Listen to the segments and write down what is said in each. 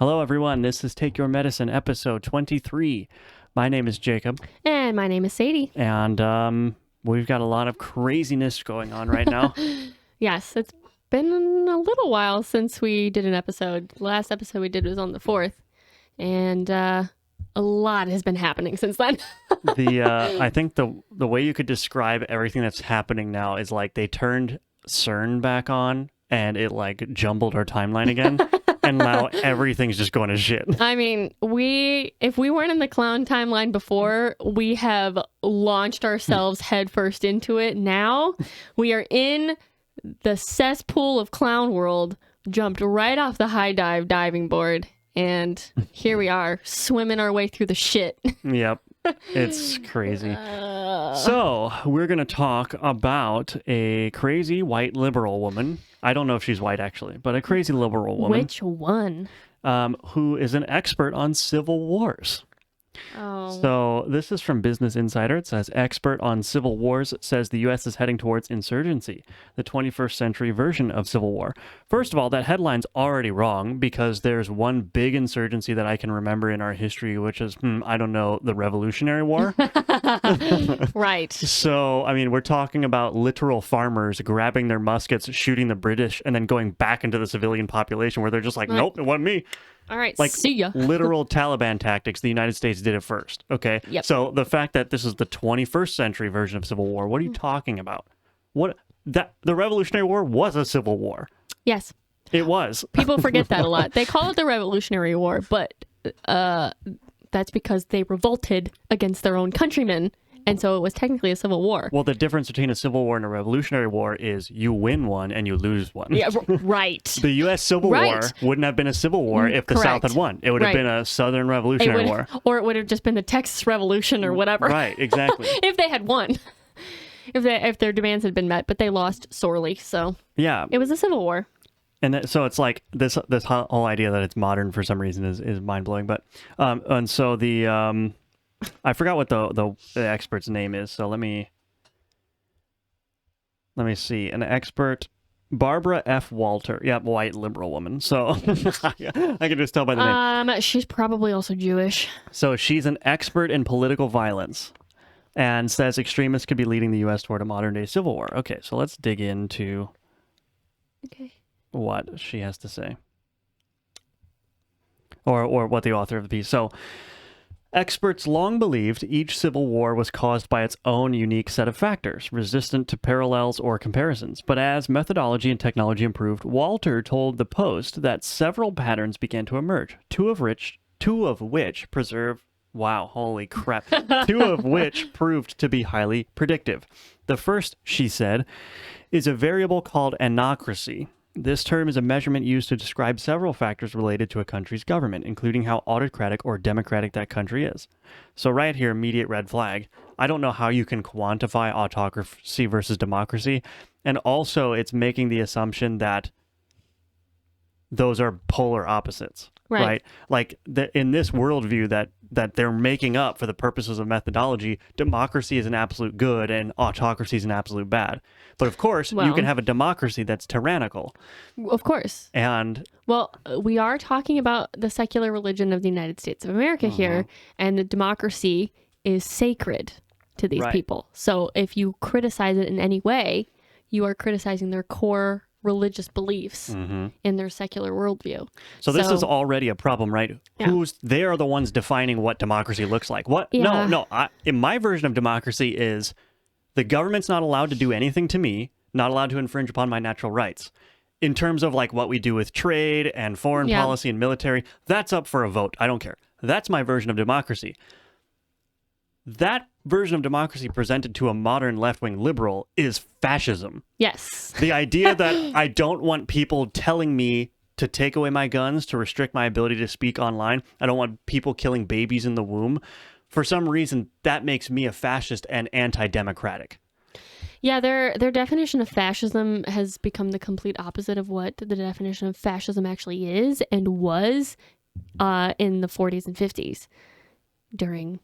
Hello, everyone. This is Take Your Medicine, episode 23. My name is Jacob. And my name is Sadie. And we've got a lot of craziness going on right now. Yes, it's been a little while since we did an episode. The last episode we did was on the 4th. And a lot has been happening since then. I think the way you could describe everything that's happening now is like they turned CERN back on and it like jumbled our timeline again. And now everything's just going to shit. I mean, if we weren't in the clown timeline before, we have launched ourselves headfirst into it. Now we are in the cesspool of clown world, jumped right off the high dive diving board, and here we are swimming our way through the shit. Yep. It's crazy. So we're going to talk about a crazy white liberal woman. I don't know if she's white, actually, but a crazy liberal woman. Which one? Who is an expert on civil wars. Oh. So this is from Business Insider. It says, expert on civil wars says the U.S. is heading towards insurgency, the 21st century version of civil war. First of all, that headline's already wrong because there's one big insurgency that I can remember in our history, which is, I don't know, the Revolutionary War. Right. So, I mean, we're talking about literal farmers grabbing their muskets, shooting the British, and then going back into the civilian population where they're just like, nope, it wasn't me. All right, Like, see ya. literal Taliban tactics. The United States did it first. Okay. Yep. So the fact that this is the 21st century version of civil war, what are you talking about? The Revolutionary War was a civil war. Yes. It was. People forget that a lot. They call it the Revolutionary War, but that's because they revolted against their own countrymen. And so it was technically a civil war. Well, the difference between a civil war and a revolutionary war is you win one and you lose one. Yeah, right. The U.S. Civil War wouldn't have been a civil war if the South had won. It would have been a Southern Revolutionary War. Or it would have just been the Texas Revolution or whatever. Right, exactly. If they had won. If their demands had been met, but they lost sorely. So yeah, it was a civil war. And so it's like this whole idea that it's modern for some reason is mind-blowing. But and so the I forgot what the expert's name is, so let me see. An expert, Barbara F. Walter. Yep, white liberal woman. So I can just tell by the name. She's probably also Jewish. So she's an expert in political violence and says extremists could be leading the U.S. toward a modern-day civil war. Okay, so let's dig into what she has to say. Or what the author of the piece. So experts long believed each civil war was caused by its own unique set of factors, resistant to parallels or comparisons. But as methodology and technology improved, Walter told the Post that several patterns began to emerge, two of which proved to be highly predictive. The first, she said, is a variable called anocracy. This term is a measurement used to describe several factors related to a country's government, including how autocratic or democratic that country is. So right here, immediate red flag. I don't know how you can quantify autocracy versus democracy. And also, it's making the assumption that those are polar opposites, right? Like in this worldview that they're making up for the purposes of methodology, democracy is an absolute good and autocracy is an absolute bad. But of course, you can have a democracy that's tyrannical. Of course. And well, we are talking about the secular religion of the United States of America here, and the democracy is sacred to these people. So if you criticize it in any way, you are criticizing their core religious beliefs in their secular worldview. So this is already a problem, right? Yeah. They are the ones defining what democracy looks like. What? Yeah. No. In my version of democracy is the government's not allowed to do anything to me, not allowed to infringe upon my natural rights. In terms of like what we do with trade and foreign policy and military, that's up for a vote. I don't care. That's my version of democracy. That version of democracy presented to a modern left-wing liberal is fascism. Yes. The idea that I don't want people telling me to take away my guns, to restrict my ability to speak online. I don't want people killing babies in the womb. For some reason, that makes me a fascist and anti-democratic. Yeah, their definition of fascism has become the complete opposite of what the definition of fascism actually is and was in the 40s and 50s during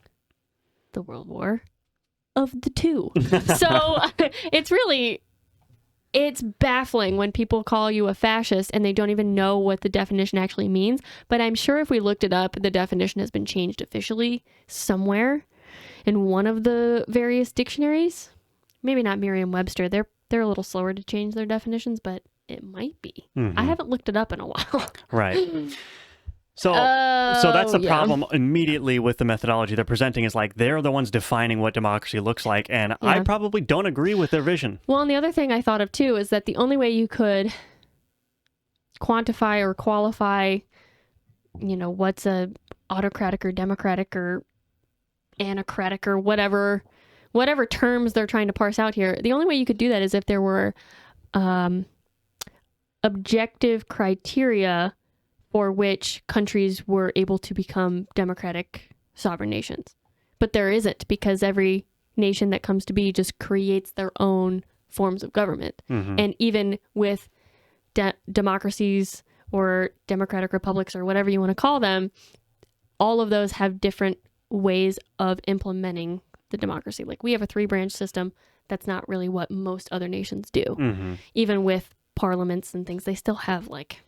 the World War of the Two. So it's really It's baffling when people call you a fascist and they don't even know what the definition actually means. But I'm sure if we looked it up, the definition has been changed officially somewhere in one of the various dictionaries. Maybe not Merriam-Webster. They're a little slower to change their definitions, but it might be. I haven't looked it up in a while. Right. So that's the problem immediately with the methodology they're presenting is like they're the ones defining what democracy looks like, and I probably don't agree with their vision. Well, and the other thing I thought of too is that the only way you could quantify or qualify, what's a autocratic or democratic or anocratic or whatever terms they're trying to parse out here, the only way you could do that is if there were objective criteria for which countries were able to become democratic sovereign nations. But there isn't, because every nation that comes to be just creates their own forms of government. And even with democracies or democratic republics or whatever you want to call them, all of those have different ways of implementing the democracy. Like we have a 3-branch system. That's not really what most other nations do. Even with parliaments and things, they still have like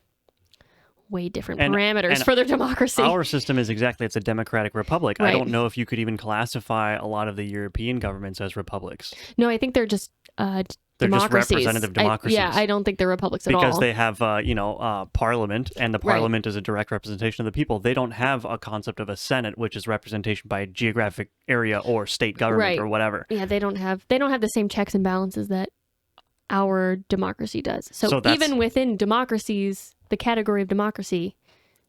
way different parameters for their democracy. Our system is it's a democratic republic. Right. I don't know if you could even classify a lot of the European governments as republics. No, I think they're just they're just representative democracies. I don't think they're republics at all. Because they have, parliament, and the parliament is a direct representation of the people. They don't have a concept of a senate, which is representation by a geographic area or state government or whatever. Yeah, they don't have the same checks and balances that our democracy does. So even within democracies, the category of democracy,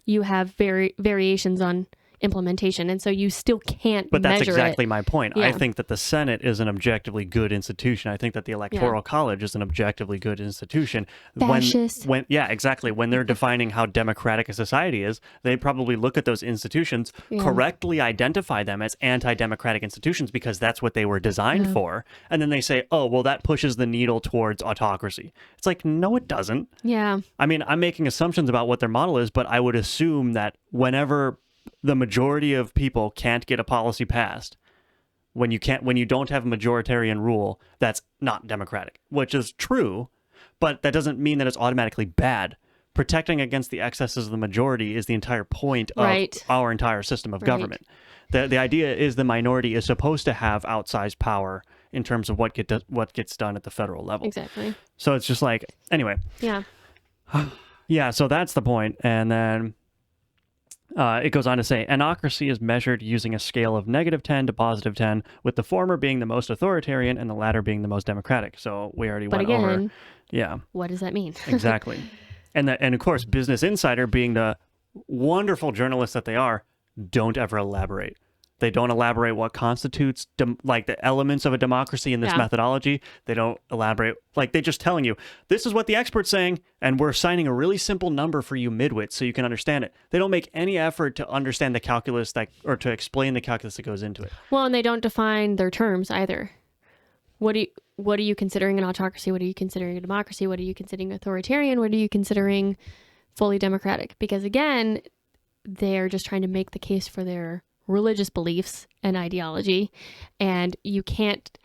you have variations on implementation, and so you still can't measure it. But that's exactly my point. I think that the Senate is an objectively good institution. I think that the Electoral College is an objectively good institution. Fascist. When they're defining how democratic a society is, they probably look at those institutions, correctly identify them as anti-democratic institutions because that's what they were designed for, and then they say, oh, well, that pushes the needle towards autocracy. It's like, no, it doesn't. Yeah. I mean, I'm making assumptions about what their model is, but I would assume that whenever the majority of people can't get a policy passed, when you don't have a majoritarian rule, that's not democratic, which is true, but that doesn't mean that it's automatically bad. Protecting against the excesses of the majority is the entire point of our entire system of government. The idea is the minority is supposed to have outsized power in terms of what gets done at the federal level. Exactly. So it's just like, anyway. Yeah. Yeah, so that's the point. And then it goes on to say, anocracy is measured using a scale of -10 to +10, with the former being the most authoritarian and the latter being the most democratic. So we already went over. Yeah. What does that mean? Exactly. And of course, Business Insider, being the wonderful journalists that they are, don't ever elaborate. They don't elaborate what constitutes the elements of a democracy in this methodology. They don't elaborate. Like, they're just telling you, this is what the expert's saying, and we're assigning a really simple number for you midwit so you can understand it. They don't make any effort to understand the calculus or to explain the calculus that goes into it. Well, and they don't define their terms either. What are you considering an autocracy? What are you considering a democracy? What are you considering authoritarian? What are you considering fully democratic? Because again, they're just trying to make the case for their religious beliefs and ideology, and you can't,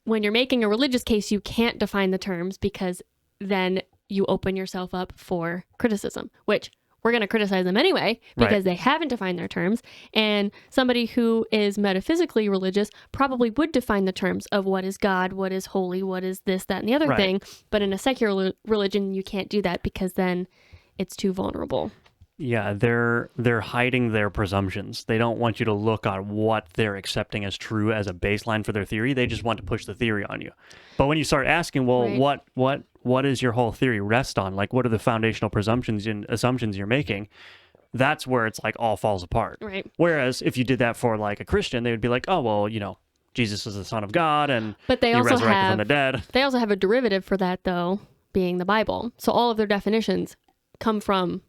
when you're making a religious case, you can't define the terms, because then you open yourself up for criticism, which we're going to criticize them anyway because they haven't defined their terms. And somebody who is metaphysically religious probably would define the terms of what is God, what is holy, what is this, that, and the other thing. But in a secular religion, you can't do that because then it's too vulnerable. Yeah, they're hiding their presumptions. They don't want you to look at what they're accepting as true as a baseline for their theory. They just want to push the theory on you. But when you start asking, well, what is your whole theory rest on? Like, what are the foundational presumptions and assumptions you're making? That's where it's like all falls apart. Right. Whereas if you did that for like a Christian, they would be like, oh, well, Jesus is the Son of God and he resurrected from the dead. They also have a derivative for that, though, being the Bible. So all of their definitions come from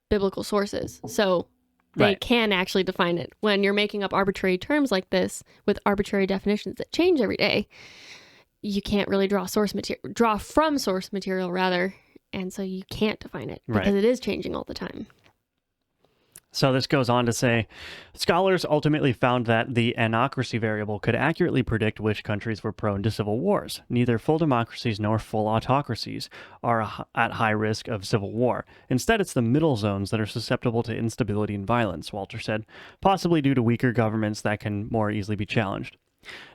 biblical sources, so they can actually define it. When you're making up arbitrary terms like this with arbitrary definitions that change every day, you can't really draw from source material, and so you can't define it because it is changing all the time. So this goes on to say, scholars ultimately found that the anocracy variable could accurately predict which countries were prone to civil wars. Neither full democracies nor full autocracies are at high risk of civil war. Instead, it's the middle zones that are susceptible to instability and violence, Walter said, possibly due to weaker governments that can more easily be challenged.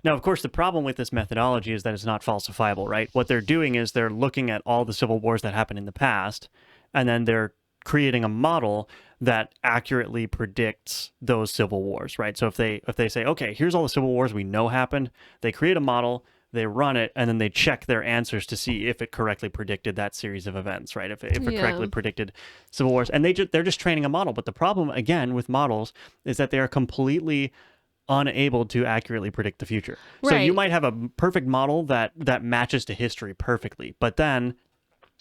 Now, of course, the problem with this methodology is that it's not falsifiable, right? What they're doing is they're looking at all the civil wars that happened in the past, and then they're creating a model that accurately predicts those civil wars, right? So if they say, okay, here's all the civil wars we know happened, they create a model, they run it, and then they check their answers to see if it correctly predicted that series of events, right? If it correctly predicted civil wars. And they're just training a model. But the problem, again, with models is that they are completely unable to accurately predict the future. Right. So you might have a perfect model that matches to history perfectly, but then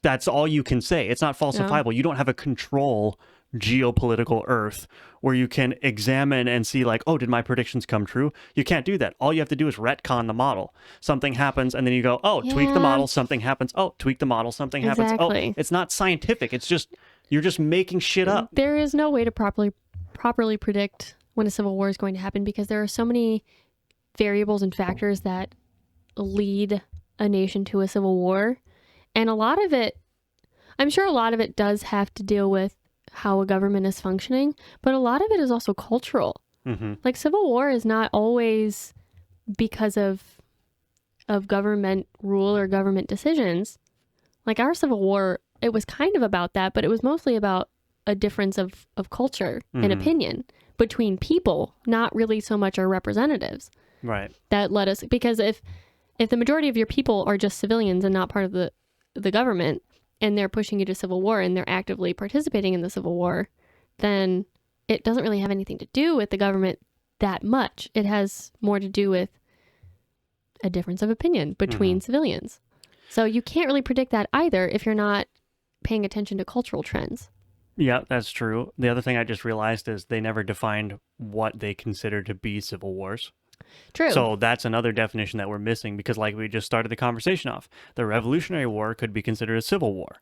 that's all you can say. It's not falsifiable. You don't have a control geopolitical Earth where you can examine and see like, oh, did my predictions come true? You can't do that. All you have to do is retcon the model. Something happens and then you go, oh, tweak the model, something happens. Oh, tweak the model, something happens. Oh, it's not scientific. It's just, you're just making shit up. There is no way to properly predict when a civil war is going to happen because there are so many variables and factors that lead a nation to a civil war. And a lot of it, I'm sure a lot of it does have to deal with how a government is functioning, but a lot of it is also cultural. Mm-hmm. Like civil war is not always because of government rule or government decisions. Like our Civil War, it was kind of about that, but it was mostly about a difference of culture and opinion between people, not really so much our representatives. Right. That led us, because if the majority of your people are just civilians and not part of the government, and they're pushing you to civil war and they're actively participating in the civil war, then it doesn't really have anything to do with the government that much. It has more to do with a difference of opinion between civilians. So you can't really predict that either if you're not paying attention to cultural trends. Yeah, that's true. The other thing I just realized is they never defined what they consider to be civil wars. True. So that's another definition that we're missing because like we just started the conversation off, the Revolutionary War could be considered a civil war.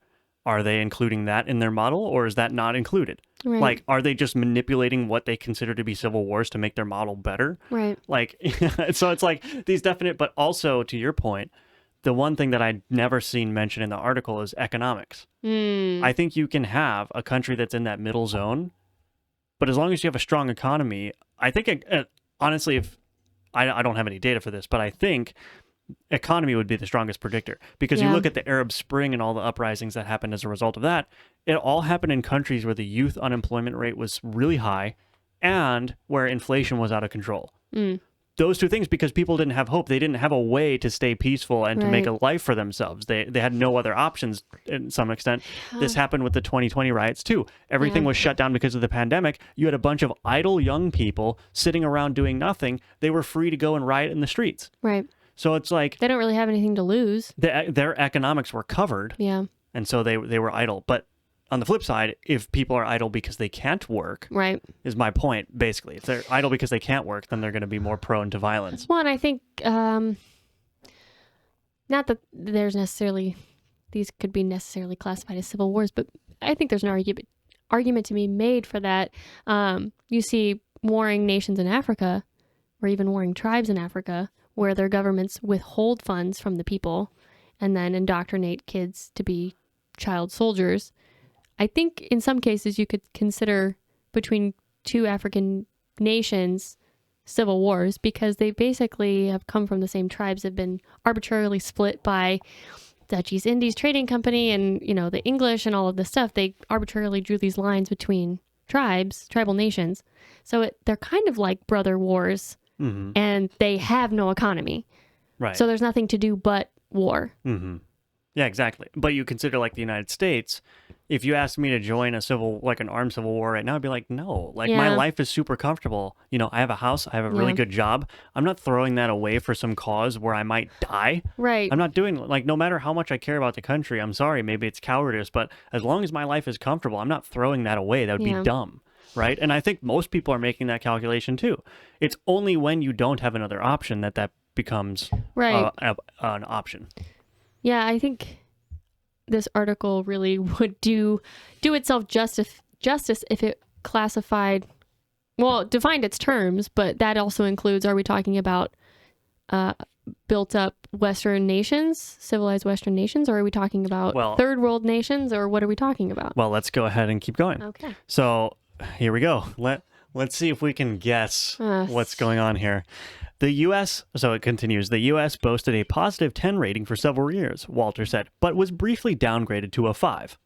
Are they including that in their model or is that not included? Right. Like, are they just manipulating what they consider to be civil wars to make their model better? Right. Like, so it's like these definite, but also to your point, the one thing that I'd never seen mentioned in the article is economics. I think you can have a country that's in that middle zone, but as long as you have a strong economy, I think, honestly, if I don't have any data for this, but I think economy would be the strongest predictor because you look at the Arab Spring and all the uprisings that happened as a result of that. It all happened in countries where the youth unemployment rate was really high and where inflation was out of control. Those two things, because people didn't have hope. They didn't have a way to stay peaceful and to make a life for themselves. They had no other options in some extent. This happened with the 2020 riots too. Everything was shut down because of the pandemic. You had a bunch of idle young people sitting around doing nothing. They were free to go and riot in the streets. Right. So it's like they don't really have anything to lose. Their economics were covered. Yeah. And so they were idle. But on the flip side, if people are idle because they can't work, right, is my point, basically. If they're idle because they can't work, then they're going to be more prone to violence. Well, and I think, not that there's necessarily, these could be necessarily classified as civil wars, but I think there's an argument to be made for that. You see warring nations in Africa, or even warring tribes in Africa, where their governments withhold funds from the people and then indoctrinate kids to be child soldiers. I think in some cases you could consider between two African nations civil wars because they basically have come from the same tribes, have been arbitrarily split by Dutch East Indies Trading Company and, the English and all of this stuff. They arbitrarily drew these lines between tribal nations. So they're kind of like brother wars and they have no economy. Right. So there's nothing to do but war. Mm-hmm. Yeah, exactly. But you consider like the United States, if you asked me to join an armed civil war right now, I'd be like, no, my life is super comfortable. I have a house, I have a really good job. I'm not throwing that away for some cause where I might die. Right. I'm not doing no matter how much I care about the country, I'm sorry, maybe it's cowardice, but as long as my life is comfortable, I'm not throwing that away. That would be dumb. Right. And I think most people are making that calculation too. It's only when you don't have another option that becomes an option. Yeah, I think this article really would do itself justice if it classified, well, defined its terms, but that also includes, are we talking about built up Western nations, civilized Western nations, or are we talking about third world nations, or what are we talking about? Well, let's go ahead and keep going. Okay. So here we go. Let's see if we can guess what's going on here. The U.S., so it continues, the U.S. boasted a positive 10 rating for several years, Walter said, but was briefly downgraded to a 5.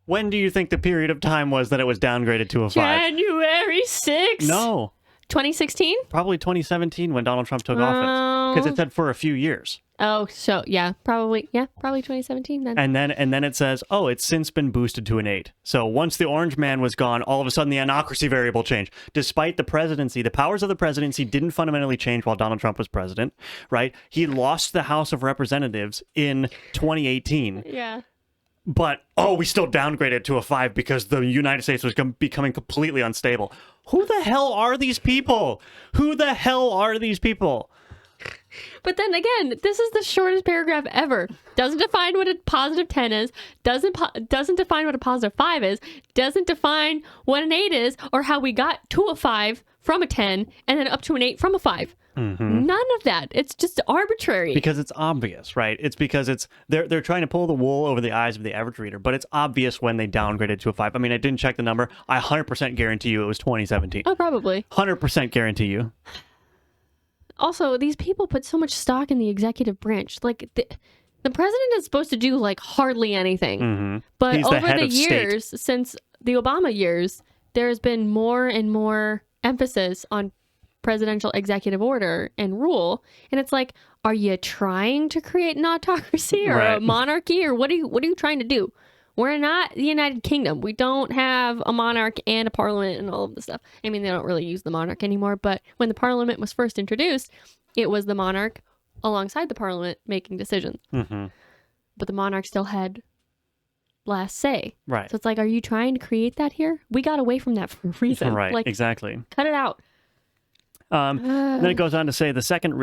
When do you think the period of time was that it was downgraded to a 5? January 6th? No. 2016? Probably 2017 when Donald Trump took office. Because it said for a few years. Oh, so probably 2017 then. And then it says, oh, it's since been boosted to an 8. So once the orange man was gone, all of a sudden the anocracy variable changed. Despite the presidency, the powers of the presidency didn't fundamentally change while Donald Trump was president, right? He lost the House of Representatives in 2018. Yeah. But, we still downgraded it to a 5 because the United States was becoming completely unstable. Who the hell are these people? Who the hell are these people? But then again, this is the shortest paragraph ever. Doesn't define what a positive 10 is. Doesn't define what a positive 5 is. Doesn't define what an 8 is, or how we got to a 5 from a 10 and then up to an 8 from a 5. Mm-hmm. None of that. It's just arbitrary. Because it's obvious, right? It's because they're trying to pull the wool over the eyes of the average reader, but it's obvious when they downgraded to a 5. I mean, I didn't check the number. I 100% guarantee you it was 2017. Oh, probably. 100% guarantee you. Also, these people put so much stock in the executive branch. Like, the president is supposed to do, like, hardly anything. Mm-hmm. But He's over the head the of years, state. since the Obama years, there's been more and more emphasis on presidential executive order and rule. And it's like, are you trying to create an autocracy or a monarchy? Or what are you trying to do? We're not the United Kingdom. We don't have a monarch and a parliament and all of this stuff. I mean, they don't really use the monarch anymore, but when the parliament was first introduced, it was the monarch alongside the parliament making decisions. Mm-hmm. But the monarch still had last say. Right. So it's like, are you trying to create that here? We got away from that for a reason. Right, like, exactly. Cut it out. Then it goes on to say the second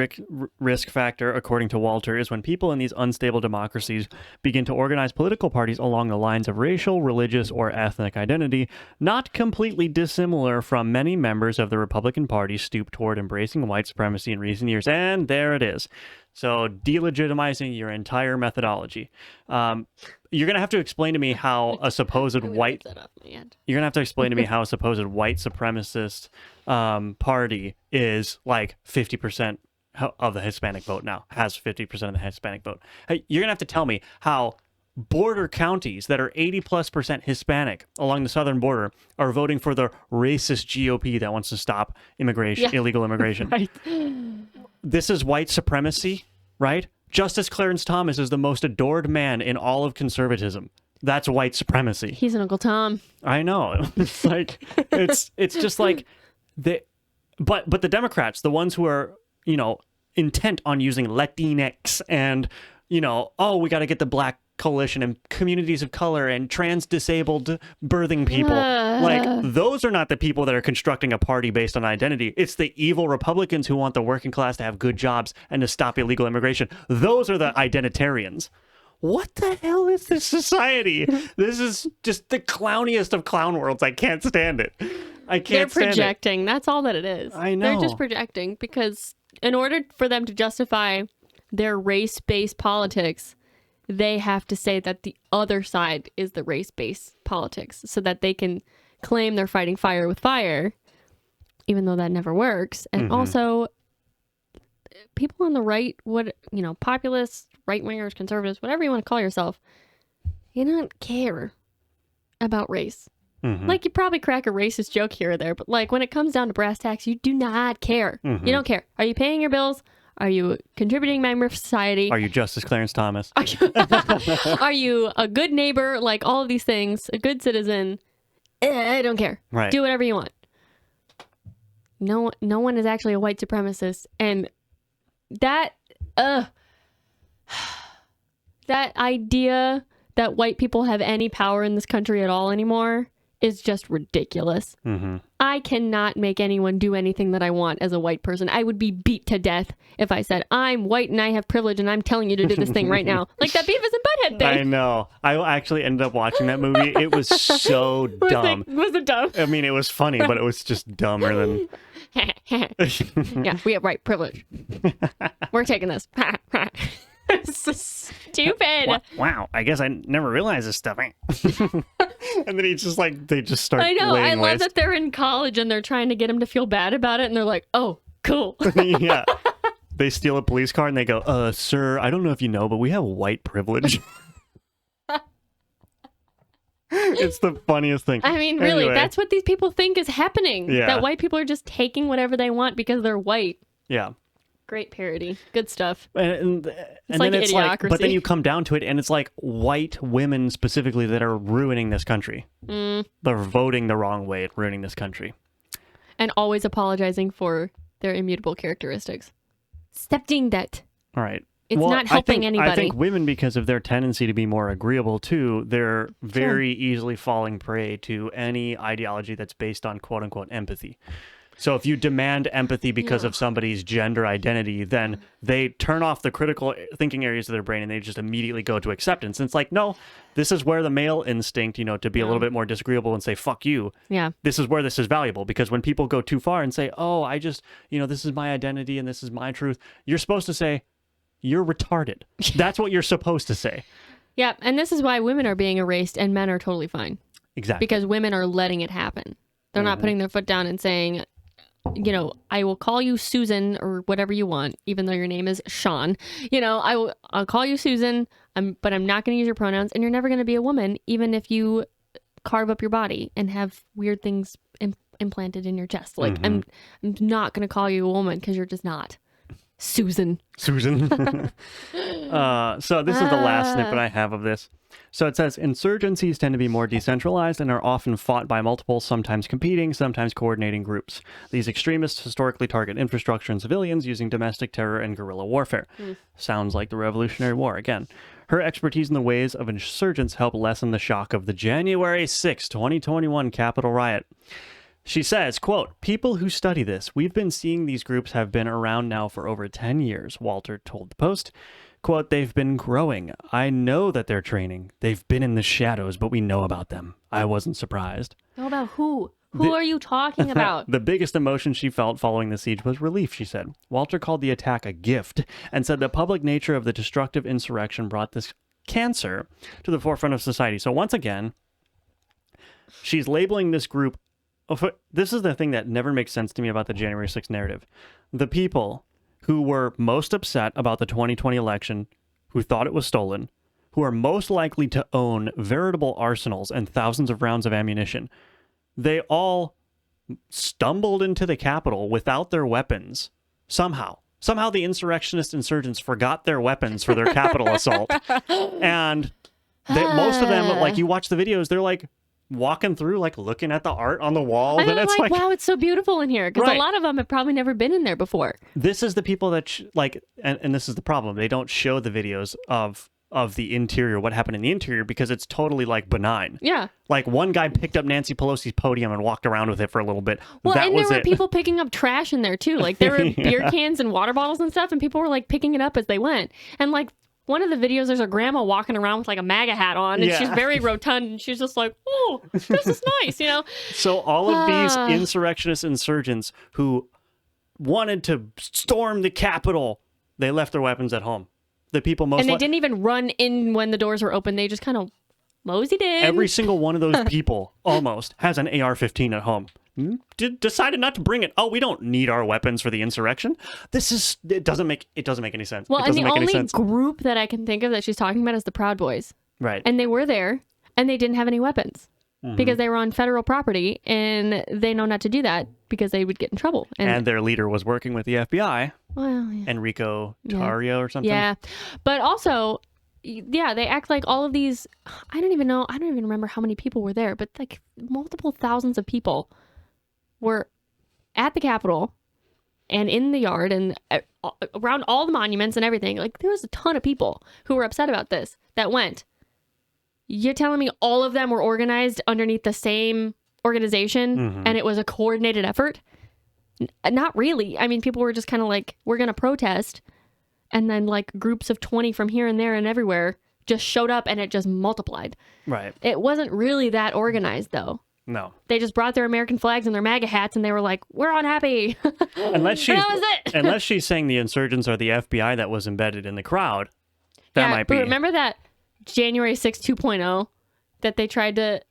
risk factor, according to Walter, is when people in these unstable democracies begin to organize political parties along the lines of racial, religious, or ethnic identity, not completely dissimilar from many members of the Republican Party stooped toward embracing white supremacy in recent years. And there it is. So delegitimizing your entire methodology. You're going to have to explain to me how a supposed white... You're going to have to explain to me how a supposed white supremacist party is like 50% of the Hispanic vote now, has 50% of the Hispanic vote. Hey, you're going to have to tell me how border counties that are 80+% Hispanic along the southern border are voting for the racist GOP that wants to stop illegal immigration. Right. This is white supremacy, right? Justice Clarence Thomas is the most adored man in all of conservatism. That's white supremacy. He's an Uncle Tom. I know. It's like it's just like but the Democrats, the ones who are, intent on using Latinx and, we got to get the black coalition and communities of color and trans disabled birthing people. Like, those are not the people that are constructing a party based on identity. It's the evil Republicans who want the working class to have good jobs and to stop illegal immigration. Those are the identitarians. What the hell is this society? This is just the clowniest of clown worlds. I can't stand it. I can't stand it. They're projecting. That's all that it is. I know. They're just projecting because in order for them to justify their race-based politics, they have to say that the other side is the race-based politics so that they can claim they're fighting fire with fire, even though that never works. And also, people on the right, populists, right-wingers, conservatives, whatever you want to call yourself, you don't care about race. Like, you probably crack a racist joke here or there, but like when it comes down to brass tacks, you do not care. You don't care. Are you paying your bills? Are you a contributing member of society? Are you Justice Clarence Thomas? Are you a good neighbor? Like all of these things, a good citizen? I don't care. Right. Do whatever you want. No one is actually a white supremacist, and that idea that white people have any power in this country at all anymore is just ridiculous. Mm-hmm. I cannot make anyone do anything that I want as a white person. I would be beat to death if I said, I'm white and I have privilege and I'm telling you to do this thing right now. Like that Beavis and Butthead thing. I know. I actually ended up watching that movie. It was so dumb. Was it dumb? I mean, it was funny, but it was just dumber than... Yeah, we have white privilege. We're taking this. It's so stupid. Wow, I guess I never realized this stuff. And then he's just like, they just start I know. I laying love waste. that they're in college and they're trying to get him to feel bad about it. And they're like, oh, cool. Yeah. They steal a police car and they go, sir, I don't know if you know, but we have white privilege. It's the funniest thing. I mean, really, Anyway. that's what these people think is happening. Yeah. That white people are just taking whatever they want because they're white. Yeah. Great parody. Good stuff. And like then it's like, but then Idiocracy. you come down to it and it's like white women specifically that are ruining this country. They're voting the wrong way at ruining this country. And always apologizing for their immutable characteristics. Stop doing that. All right. It's not helping anybody. I think women, because of their tendency to be more agreeable too, they're very easily falling prey to any ideology that's based on quote unquote empathy. So if you demand empathy because of somebody's gender identity, then they turn off the critical thinking areas of their brain and they just immediately go to acceptance. And it's like, no, this is where the male instinct, to be a little bit more disagreeable and say, fuck you. Yeah. This is where this is valuable. Because when people go too far and say, oh, I just, this is my identity and this is my truth, you're supposed to say, you're retarded. That's what you're supposed to say. Yeah. And this is why women are being erased and men are totally fine. Exactly. Because women are letting it happen. They're not putting their foot down and saying, I will call you Susan or whatever you want, even though your name is Sean. I'll call you Susan, but I'm not going to use your pronouns, and you're never going to be a woman, even if you carve up your body and have weird things implanted in your chest. Like, I'm not going to call you a woman because you're just not. Susan. So this is the last snippet I have of this. So it says, insurgencies tend to be more decentralized and are often fought by multiple, sometimes competing, sometimes coordinating groups. These extremists historically target infrastructure and civilians using domestic terror and guerrilla warfare. Sounds like the Revolutionary War again. Her expertise in the ways of insurgents help lessen the shock of the January 6, 2021 Capitol riot. She says, quote, people who study this, we've been seeing these groups have been around now for over 10 years, Walter told the Post. Quote, they've been growing. I know that they're training. They've been in the shadows, but we know about them. I wasn't surprised. Know about who? Who are you talking about? The biggest emotion she felt following the siege was relief, she said. Walter called the attack a gift and said the public nature of the destructive insurrection brought this cancer to the forefront of society. So once again, she's labeling this group. This is the thing that never makes sense to me about the January 6th narrative. The people who were most upset about the 2020 election, who thought it was stolen, who are most likely to own veritable arsenals and thousands of rounds of ammunition, they all stumbled into the Capitol without their weapons. Somehow the insurgents forgot their weapons for their Capitol assault. And most of them, like, you watch the videos, they're like, walking through, like looking at the art on the walls, and it's like, wow, it's so beautiful in here, because a lot of them have probably never been in there before. This is the people that and this is the problem, they don't show the videos of the interior, what happened in the interior, because it's totally like benign. Yeah, like one guy picked up Nancy Pelosi's podium and walked around with it for a little bit. Well, and there were people picking up trash in there too, like there were beer cans and water bottles and stuff, and people were like picking it up as they went. And like one of the videos, there's a grandma walking around with like a MAGA hat on, and she's very rotund, and she's just like, oh, this is nice, So all of these insurgents who wanted to storm the Capitol, they left their weapons at home. The people and they didn't even run in when the doors were open. They just kind of moseyed in. Every single one of those people almost has an AR-15 at home. Decided not to bring it. Oh, we don't need our weapons for the insurrection. It doesn't make any sense. Well, and the only group that I can think of that she's talking about is the Proud Boys. Right. And they were there, and they didn't have any weapons because they were on federal property, and they know not to do that because they would get in trouble. And their leader was working with the FBI. Well, yeah. Enrico Tarrio or something. Yeah, but also, they act like all of these. I don't even remember how many people were there, but like multiple thousands of people were at the Capitol and in the yard and around all the monuments and everything. Like there was a ton of people who were upset about this that went, You're telling me all of them were organized underneath the same organization and it was a coordinated effort? Not really. I mean, people were just kind of like, we're going to protest. And then like groups of 20 from here and there and everywhere just showed up and it just multiplied. Right. It wasn't really that organized, though. No. They just brought their American flags and their MAGA hats and they were like, we're unhappy. Unless she's, that was it. unless she's saying the insurgents are the FBI that was embedded in the crowd. That might be. But remember that January 6th 2.0 that they tried to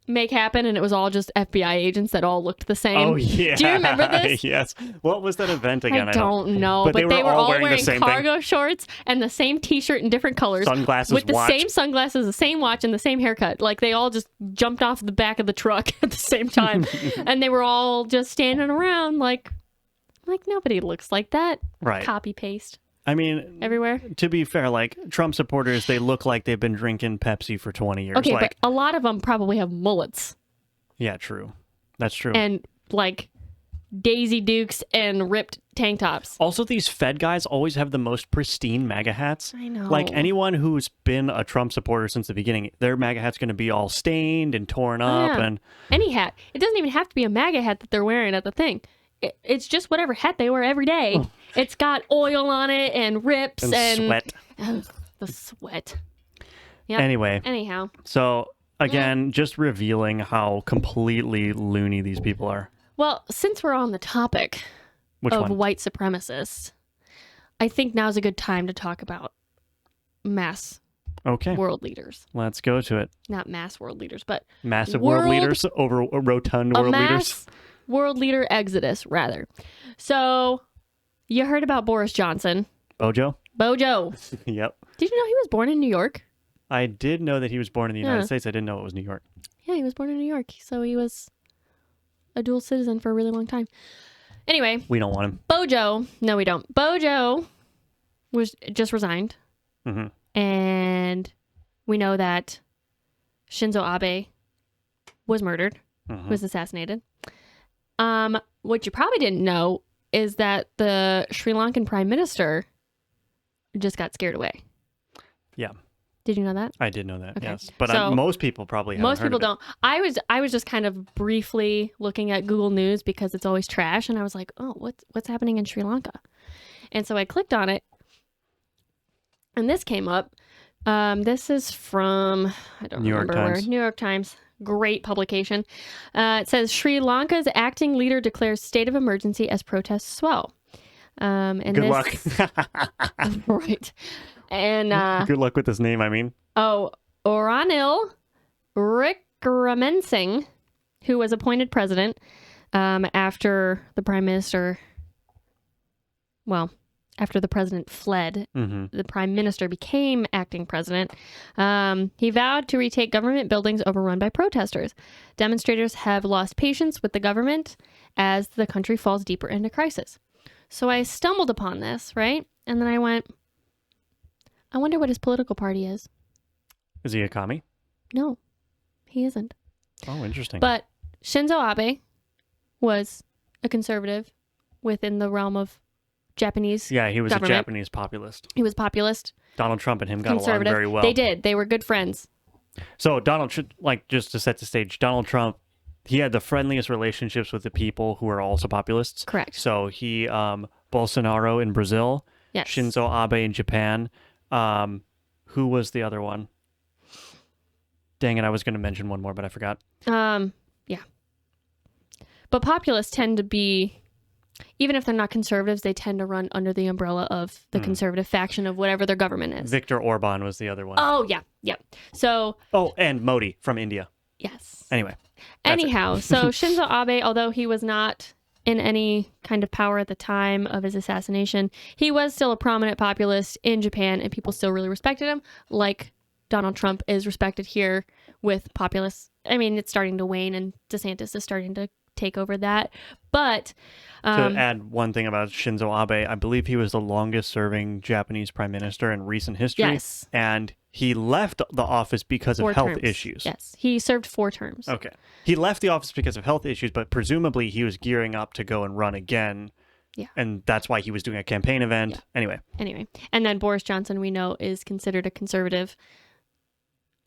make happen and it was all just FBI agents that all looked the same? Oh, yeah. Do you remember this? Yes. What was that event again? I don't know. But they were all wearing cargo shorts and the same t-shirt in different colors. Sunglasses, with the watch. same sunglasses, the same watch, and the same haircut. Like they all just jumped off the back of the truck at the same time. And they were all just standing around like nobody looks like that. Right. Copy paste. I mean, everywhere. To be fair, like Trump supporters, they look like they've been drinking Pepsi for 20 years. Okay, like, but a lot of them probably have mullets. Yeah, true. That's true. And like Daisy Dukes and ripped tank tops. Also, these Fed guys always have the most pristine MAGA hats. I know. Like anyone who's been a Trump supporter since the beginning, their MAGA hat's going to be all stained and torn up. Yeah. And any hat. It doesn't even have to be a MAGA hat that they're wearing at the thing. It's just whatever hat they wear every day. Oh. It's got oil on it and rips and sweat. Oh, the sweat. Yeah. Anyway. Anyhow. So again, just revealing how completely loony these people are. Well, since we're on the topic of white supremacists, I think now's a good time to talk about mass world leaders. Let's go to it. Not mass world leaders, but massive world leaders over rotund world leaders. World leader exodus, rather. So, you heard about Boris Johnson. Bojo? Yep. Did you know he was born in New York? I did know that he was born in the United States. I didn't know it was New York. Yeah, he was born in New York. So he was a dual citizen for a really long time. Anyway. We don't want him. Bojo. No, we don't. Bojo was just resigned. Mm-hmm. And we know that Shinzo Abe was murdered, was assassinated. What you probably didn't know is that the Sri Lankan prime minister just got scared away. Yeah. Did you know that? I did know that, okay. yes. But most people probably haven't heard of it. Most people don't. I was just kind of briefly looking at Google News because it's always trash, and I was like, oh, what's happening in Sri Lanka? And so I clicked on it, and this came up. This is from, I don't remember where. New York Times. Great publication. It says Sri Lanka's acting leader declares state of emergency as protests swell. And Good luck. Right. And good luck with this name, I mean. Oh, Ranil Wickremesinghe, who was appointed president after the prime minister, after the president fled, the prime minister became acting president. He vowed to retake government buildings overrun by protesters. Demonstrators have lost patience with the government as the country falls deeper into crisis. So I stumbled upon this, right? And then I went, I wonder what his political party is. Is he a commie? No, he isn't. Oh, interesting. But Shinzo Abe was a conservative within the realm of Japanese he was government. a Japanese populist. He was populist. Donald Trump and him got along very well. They did. They were good friends. So just to set the stage, Donald Trump, he had the friendliest relationships with the people who are also populists. Correct. So he, Bolsonaro in Brazil, yes. Shinzo Abe in Japan. Who was the other one? Dang it, I was going to mention one more, but I forgot. Yeah. But populists tend to be, even if they're not conservatives, they tend to run under the umbrella of the conservative faction of whatever their government is. Viktor Orban was the other one. Oh, yeah. Yeah. So. Oh, and Modi from India. Yes. Anyway. Anyhow, so Shinzo Abe, although he was not in any kind of power at the time of his assassination, he was still a prominent populist in Japan, and people still really respected him, like Donald Trump is respected here with populists. I mean, it's starting to wane, and DeSantis is starting to take over that. But to add one thing about Shinzo Abe, I believe he was the longest serving Japanese prime minister in recent history. Yes. And he left the office because of health issues. Yes. He served 4 terms. Okay. He left the office because of health issues, but presumably he was gearing up to go and run again. Yeah. And that's why he was doing a campaign event. Yeah. Anyway. And then Boris Johnson, we know, is considered a conservative.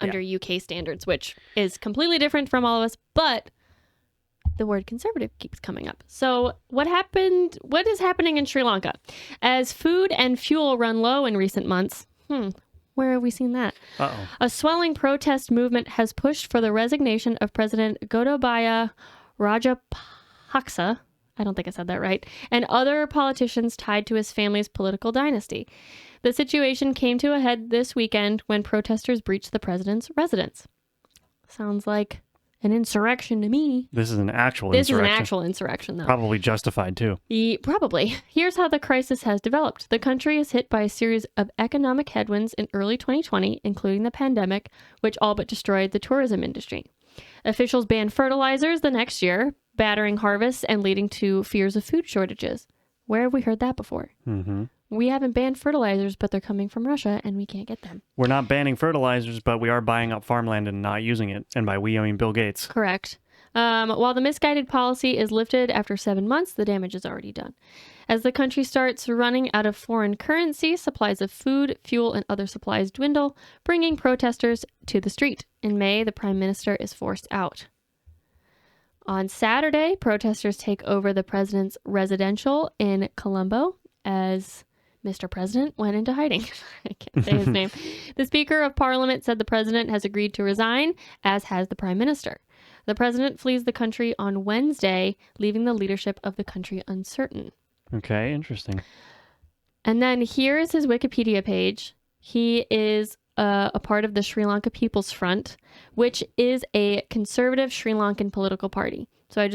under UK standards, which is completely different from all of us, but the word conservative keeps coming up. So what is happening in Sri Lanka? As food and fuel run low in recent months, where have we seen that? Uh-oh. A swelling protest movement has pushed for the resignation of President Gotabaya Rajapaksa, I don't think I said that right, and other politicians tied to his family's political dynasty. The situation came to a head this weekend when protesters breached the president's residence. Sounds like an insurrection to me. This is an actual This insurrection. is an actual insurrection, though. Probably justified, too. Probably. Here's how the crisis has developed. The country is hit by a series of economic headwinds in early 2020, including the pandemic, which all but destroyed the tourism industry. Officials banned fertilizers the next year, battering harvests and leading to fears of food shortages. Where have we heard that before? Mm-hmm. We haven't banned fertilizers, but they're coming from Russia, and we can't get them. We're not banning fertilizers, but we are buying up farmland and not using it. And by we, I mean Bill Gates. Correct. While the misguided policy is lifted after 7 months, the damage is already done. As the country starts running out of foreign currency, supplies of food, fuel, and other supplies dwindle, bringing protesters to the street. In May, the prime minister is forced out. On Saturday, protesters take over the president's residential in Colombo as Mr. President went into hiding. I can't say his name. The Speaker of Parliament said the president has agreed to resign, as has the prime minister. The president flees the country on Wednesday, leaving the leadership of the country uncertain. Okay, interesting. And then here's his Wikipedia page. He is a part of the Sri Lanka People's Front, which is a conservative Sri Lankan political party. So I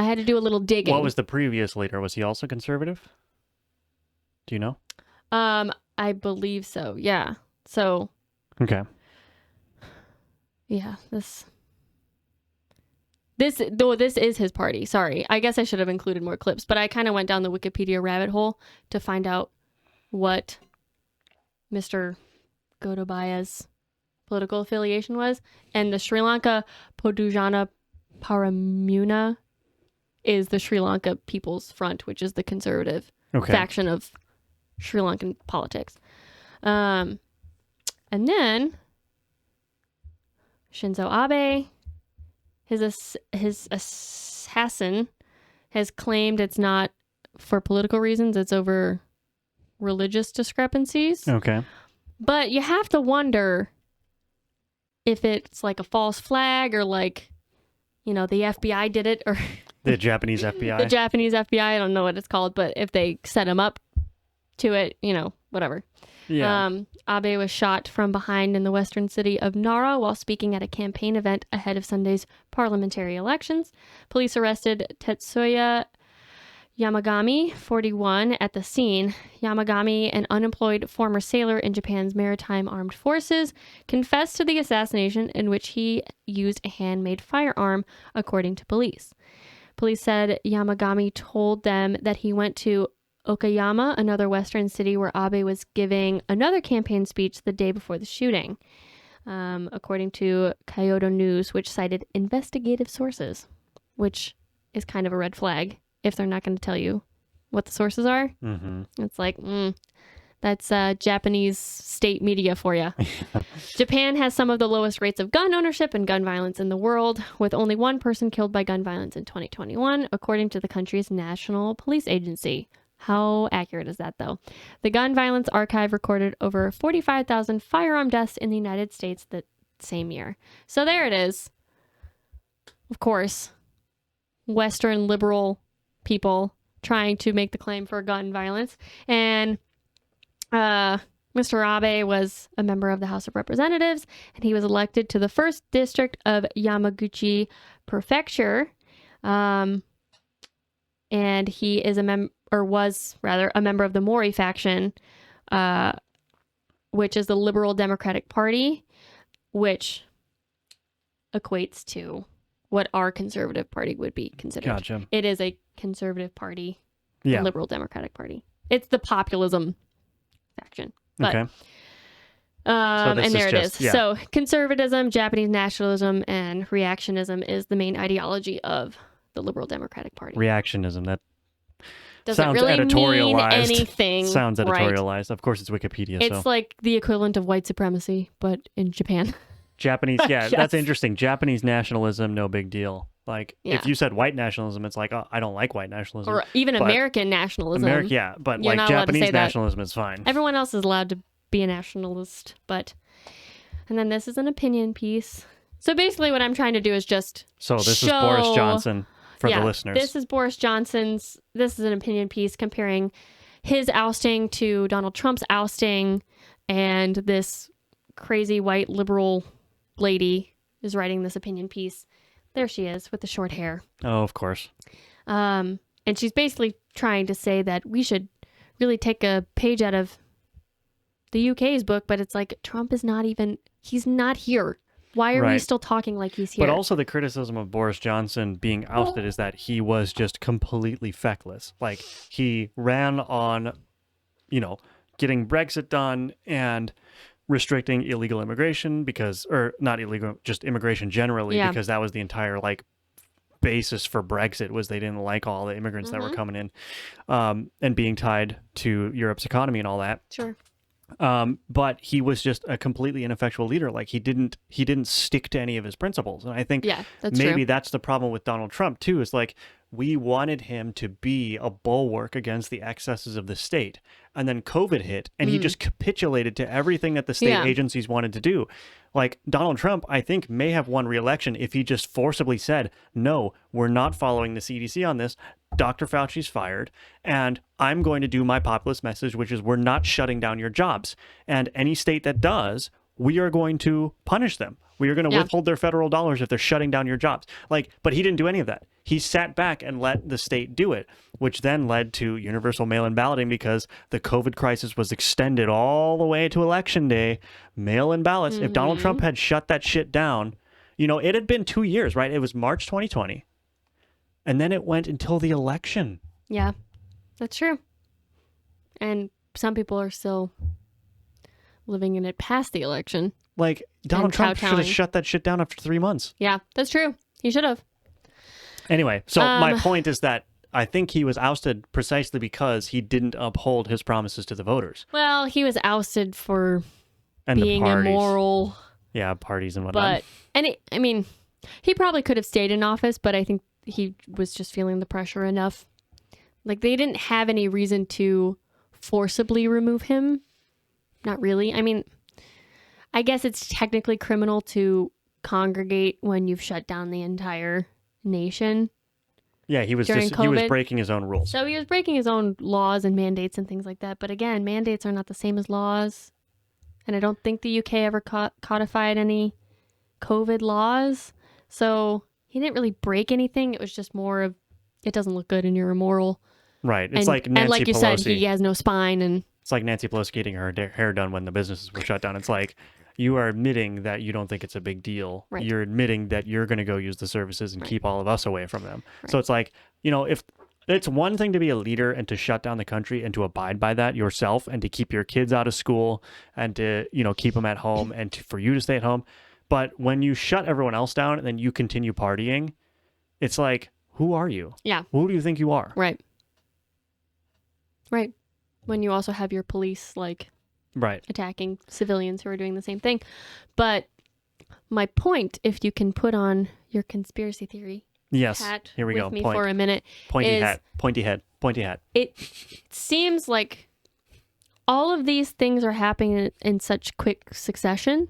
had to do a little digging. What was the previous leader? Was he also conservative? Do you know? I believe so. Yeah. So. Okay. Yeah. This is his party. Sorry. I guess I should have included more clips, but I kind of went down the Wikipedia rabbit hole to find out what Mr. Gotabaya's political affiliation was, and the Sri Lanka Podujana Paramuna is the Sri Lanka People's Front, which is the conservative faction of Sri Lankan politics. And then Shinzo Abe, his assassin, has claimed it's not for political reasons, it's over religious discrepancies. Okay. But you have to wonder if it's like a false flag or like, the FBI did it or The Japanese FBI. the Japanese FBI. I don't know what it's called, but if they set him up to it, whatever. Yeah. Abe was shot from behind in the western city of Nara while speaking at a campaign event ahead of Sunday's parliamentary elections. Police arrested Tetsuya Yamagami, 41, at the scene. Yamagami, an unemployed former sailor in Japan's maritime armed forces, confessed to the assassination in which he used a handmade firearm, according to police. Police said Yamagami told them that he went to Okayama, another western city where Abe was giving another campaign speech the day before the shooting, according to Kyoto News, which cited investigative sources, which is kind of a red flag if they're not going to tell you what the sources are. Mm-hmm. It's like, that's Japanese state media for you. Japan has some of the lowest rates of gun ownership and gun violence in the world, with only one person killed by gun violence in 2021, according to the country's national police agency. How accurate is that, though? The Gun Violence Archive recorded over 45,000 firearm deaths in the United States that same year. So there it is. Of course, Western liberal people trying to make the claim for gun violence. And Mr. Abe was a member of the House of Representatives, and he was elected to the 1st District of Yamaguchi Prefecture. And he is was a member of the Mori faction, which is the Liberal Democratic Party, which equates to what our conservative party would be considered. Gotcha. It is a conservative party, Yeah. the Liberal Democratic Party. It's the populism faction. But, Okay. and there it is. Yeah. So conservatism, Japanese nationalism, and reactionism is the main ideology of the Liberal Democratic Party. Reactionism. doesn't Sounds really mean editorialized. anything. Sounds Right. editorialized. Of course, it's Wikipedia. It's so like the equivalent of white supremacy, but in Japan. Japanese, yeah, Yes. that's interesting. Japanese nationalism, no big deal. Like Yeah. if you said white nationalism, it's like, oh, I don't like white nationalism. Or even But American nationalism. yeah, but You're like not allowed to say Japanese that. nationalism is fine. Everyone else is allowed to be a nationalist, but... And then this is an opinion piece. So basically what I'm trying to do is just So this is show... Boris Johnson for the listeners. This is Boris Johnson's... This is an opinion piece comparing his ousting to Donald Trump's ousting, and this crazy white liberal lady is writing this opinion piece. There she is with the short hair. Oh, of course. And she's basically trying to say that we should really take a page out of the UK's book, but it's like Trump is not even, he's not here. Why are we Right. still talking like he's here? But also the criticism of Boris Johnson being ousted is that he was just completely feckless. Like he ran on, getting Brexit done and restricting illegal immigration or not illegal, just immigration generally, Yeah. because that was the entire basis for Brexit was they didn't like all the immigrants that were coming in and being tied to Europe's economy and all that. Sure. But he was just a completely ineffectual leader. Like he didn't stick to any of his principles. And I think That's maybe true. that's the problem with Donald Trump too, is like we wanted him to be a bulwark against the excesses of the state. And then COVID hit and he just capitulated to everything that the state agencies wanted to do. Like Donald Trump, I think, may have won re-election if he just forcibly said, no, we're not following the CDC on this. Dr. Fauci's fired, and I'm going to do my populist message, which is we're not shutting down your jobs. And any state that does, we are going to punish them. We are going to withhold their federal dollars if they're shutting down your jobs. But he didn't do any of that. He sat back and let the state do it, which then led to universal mail-in balloting because the COVID crisis was extended all the way to election day. Mail-in ballots. If Donald Trump had shut that shit down, it had been 2 years, right? It was March 2020. And then it went until the election. Yeah, that's true. And some people are still living in it past the election. Like, Donald Trump should have kowtowing. shut that shit down after 3 months. Yeah, that's true. He should have. Anyway, so my point is that I think he was ousted precisely because he didn't uphold his promises to the voters. Well, he was ousted for And being the parties. immoral. Yeah, parties and whatnot. But, he probably could have stayed in office, but I think he was just feeling the pressure enough. Like, they didn't have any reason to forcibly remove him. Not really. I guess it's technically criminal to congregate when you've shut down the entire nation. Yeah, he was during he was COVID. breaking his own rules. So he was breaking his own laws and mandates and things like that. But again, mandates are not the same as laws. And I don't think the UK ever codified any COVID laws. So he didn't really break anything. It was just more of, it doesn't look good and you're immoral. Right. It's and, like Nancy and like you Pelosi. said, he has no spine. And It's like Nancy Pelosi getting her hair done when the businesses were shut down. It's like you are admitting that you don't think it's a big deal. Right. You're admitting that you're going to go use the services and keep all of us away from them. Right. So it's like, if it's one thing to be a leader and to shut down the country and to abide by that yourself and to keep your kids out of school and to, keep them at home and for you to stay at home. But when you shut everyone else down and then you continue partying, it's like, who are you? yeah, Who do you think you are? right. Right. When you also have your police, Right. attacking civilians who are doing the same thing. But my point, if you can put on your conspiracy theory Yes. hat Here we with go. me for a minute, Pointy is hat. Pointy head. Pointy hat. it seems like all of these things are happening in such quick succession.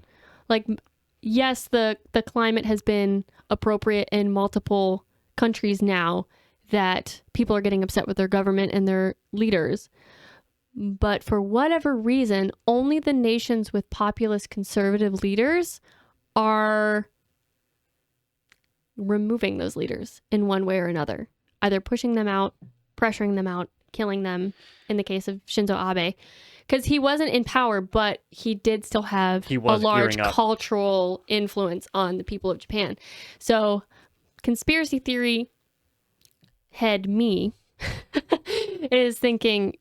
Like, yes, the climate has been appropriate in multiple countries now that people are getting upset with their government and their leaders. But for whatever reason, only the nations with populist conservative leaders are removing those leaders in one way or another, either pushing them out, pressuring them out, killing them in the case of Shinzo Abe, because he wasn't in power, but he did still have a large gearing up. cultural influence on the people of Japan. So conspiracy theory head me is thinking,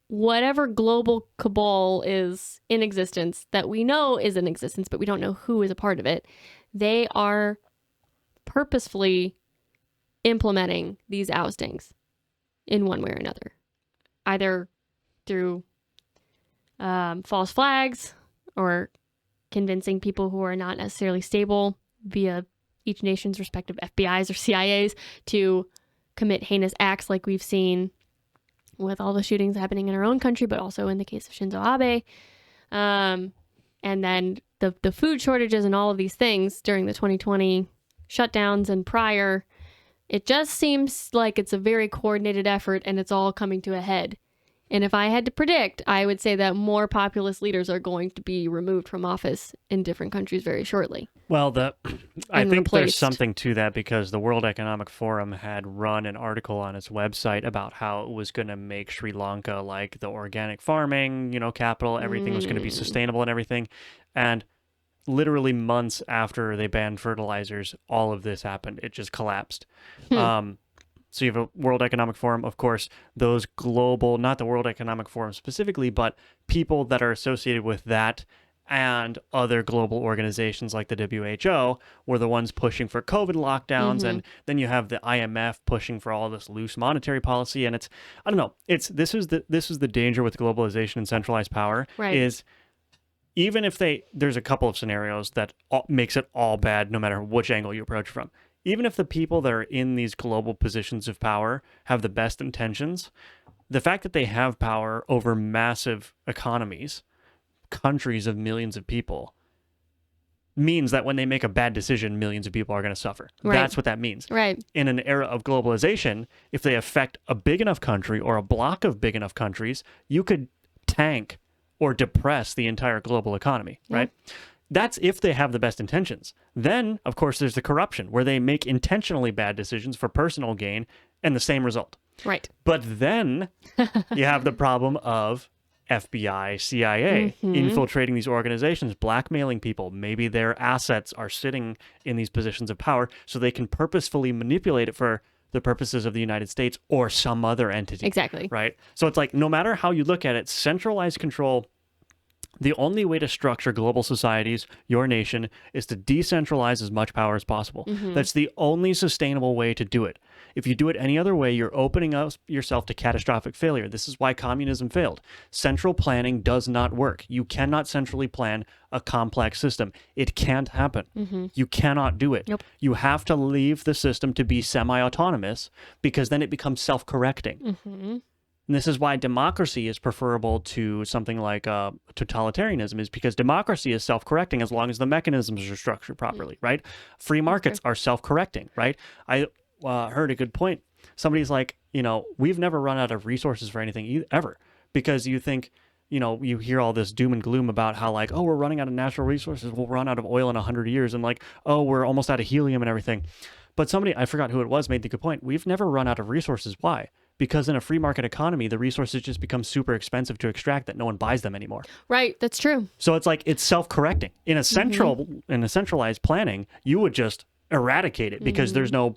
whatever global cabal is in existence that we know is in existence, but we don't know who is a part of it, they are purposefully implementing these oustings in one way or another, either through false flags or convincing people who are not necessarily stable via each nation's respective FBIs or CIAs to commit heinous acts like we've seen with all the shootings happening in our own country, but also in the case of Shinzo Abe. And then the food shortages and all of these things during the 2020 shutdowns and prior, it just seems like it's a very coordinated effort and it's all coming to a head. And if I had to predict, I would say that more populist leaders are going to be removed from office in different countries very shortly. Well, I think replaced. there's something to that because the World Economic Forum had run an article on its website about how it was going to make Sri Lanka like the organic farming, capital. Everything was going to be sustainable and everything. And literally months after they banned fertilizers, all of this happened. It just collapsed. So you have a World Economic Forum, of course, those global, not the World Economic Forum specifically, but people that are associated with that and other global organizations like the WHO were the ones pushing for COVID lockdowns. And then you have the IMF pushing for all this loose monetary policy. And it's, I don't know, this is the danger with globalization and centralized power is even if there's a couple of scenarios that makes it all bad no matter which angle you approach from. Even if the people that are in these global positions of power have the best intentions, the fact that they have power over massive economies, countries of millions of people, means that when they make a bad decision, millions of people are going to suffer. Right. That's what that means. Right. In an era of globalization, if they affect a big enough country or a block of big enough countries, you could tank or depress the entire global economy, right? That's if they have the best intentions. Then, of course, there's the corruption where they make intentionally bad decisions for personal gain and the same result. Right. But then you have the problem of FBI, CIA infiltrating these organizations, blackmailing people. Maybe their assets are sitting in these positions of power so they can purposefully manipulate it for the purposes of the United States or some other entity. Exactly. Right? So it's like, no matter how you look at it, centralized control, the only way to structure global societies, your nation, is to decentralize as much power as possible. That's the only sustainable way to do it. If you do it any other way, you're opening up yourself to catastrophic failure. This is why communism failed. Central planning does not work. You cannot centrally plan a complex system. It can't happen. You cannot do it. Nope. You have to leave the system to be semi-autonomous because then it becomes self-correcting. And this is why democracy is preferable to something like totalitarianism, is because democracy is self-correcting as long as the mechanisms are structured properly, right? Free markets are self-correcting, right? I heard a good point. Somebody's like, we've never run out of resources for anything ever, because you think, you hear all this doom and gloom about how like, oh, we're running out of natural resources. We'll run out of oil in 100 years. And like, oh, we're almost out of helium and everything. But somebody, I forgot who it was, made the good point. We've never run out of resources. Why? Because in a free market economy, the resources just become super expensive to extract that no one buys them anymore. Right. That's true. So it's like, it's self-correcting. In a centralized planning, you would just eradicate it because there's no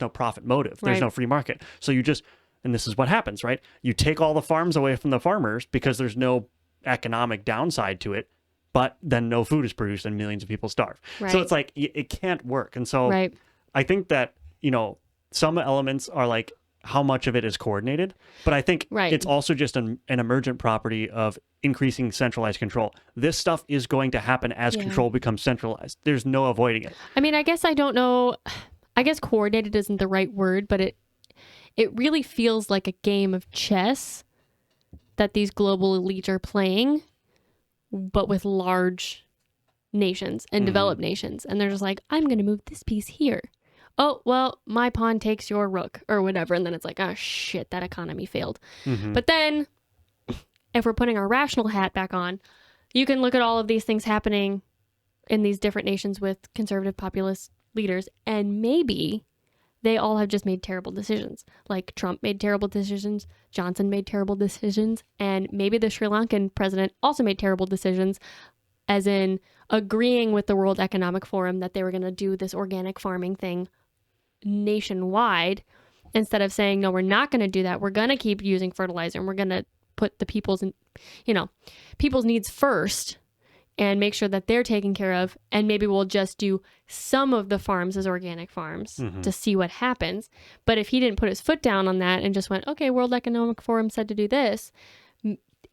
profit motive. There's no free market. So you just, and this is what happens, right? You take all the farms away from the farmers because there's no economic downside to it, but then no food is produced and millions of people starve. Right. So it's like, it can't work. And so I think that, some elements are like how much of it is coordinated, but I think it's also just an emergent property of increasing centralized control. This stuff is going to happen as control becomes centralized. There's no avoiding it. I mean, I guess I don't know. I guess coordinated isn't the right word, but it really feels like a game of chess that these global elites are playing, but with large nations and developed nations. And they're just like, I'm going to move this piece here. Oh, well, my pawn takes your rook or whatever. And then it's like, oh, shit, that economy failed. But then if we're putting our rational hat back on, you can look at all of these things happening in these different nations with conservative populist leaders, and maybe they all have just made terrible decisions. Like Trump made terrible decisions, Johnson made terrible decisions, and maybe the Sri Lankan president also made terrible decisions, as in agreeing with the World Economic Forum that they were going to do this organic farming thing nationwide, instead of saying, no, we're not going to do that. We're going to keep using fertilizer and we're going to put the people's needs first and make sure that they're taken care of. And maybe we'll just do some of the farms as organic farms to see what happens. But if he didn't put his foot down on that and just went, okay, World Economic Forum said to do this,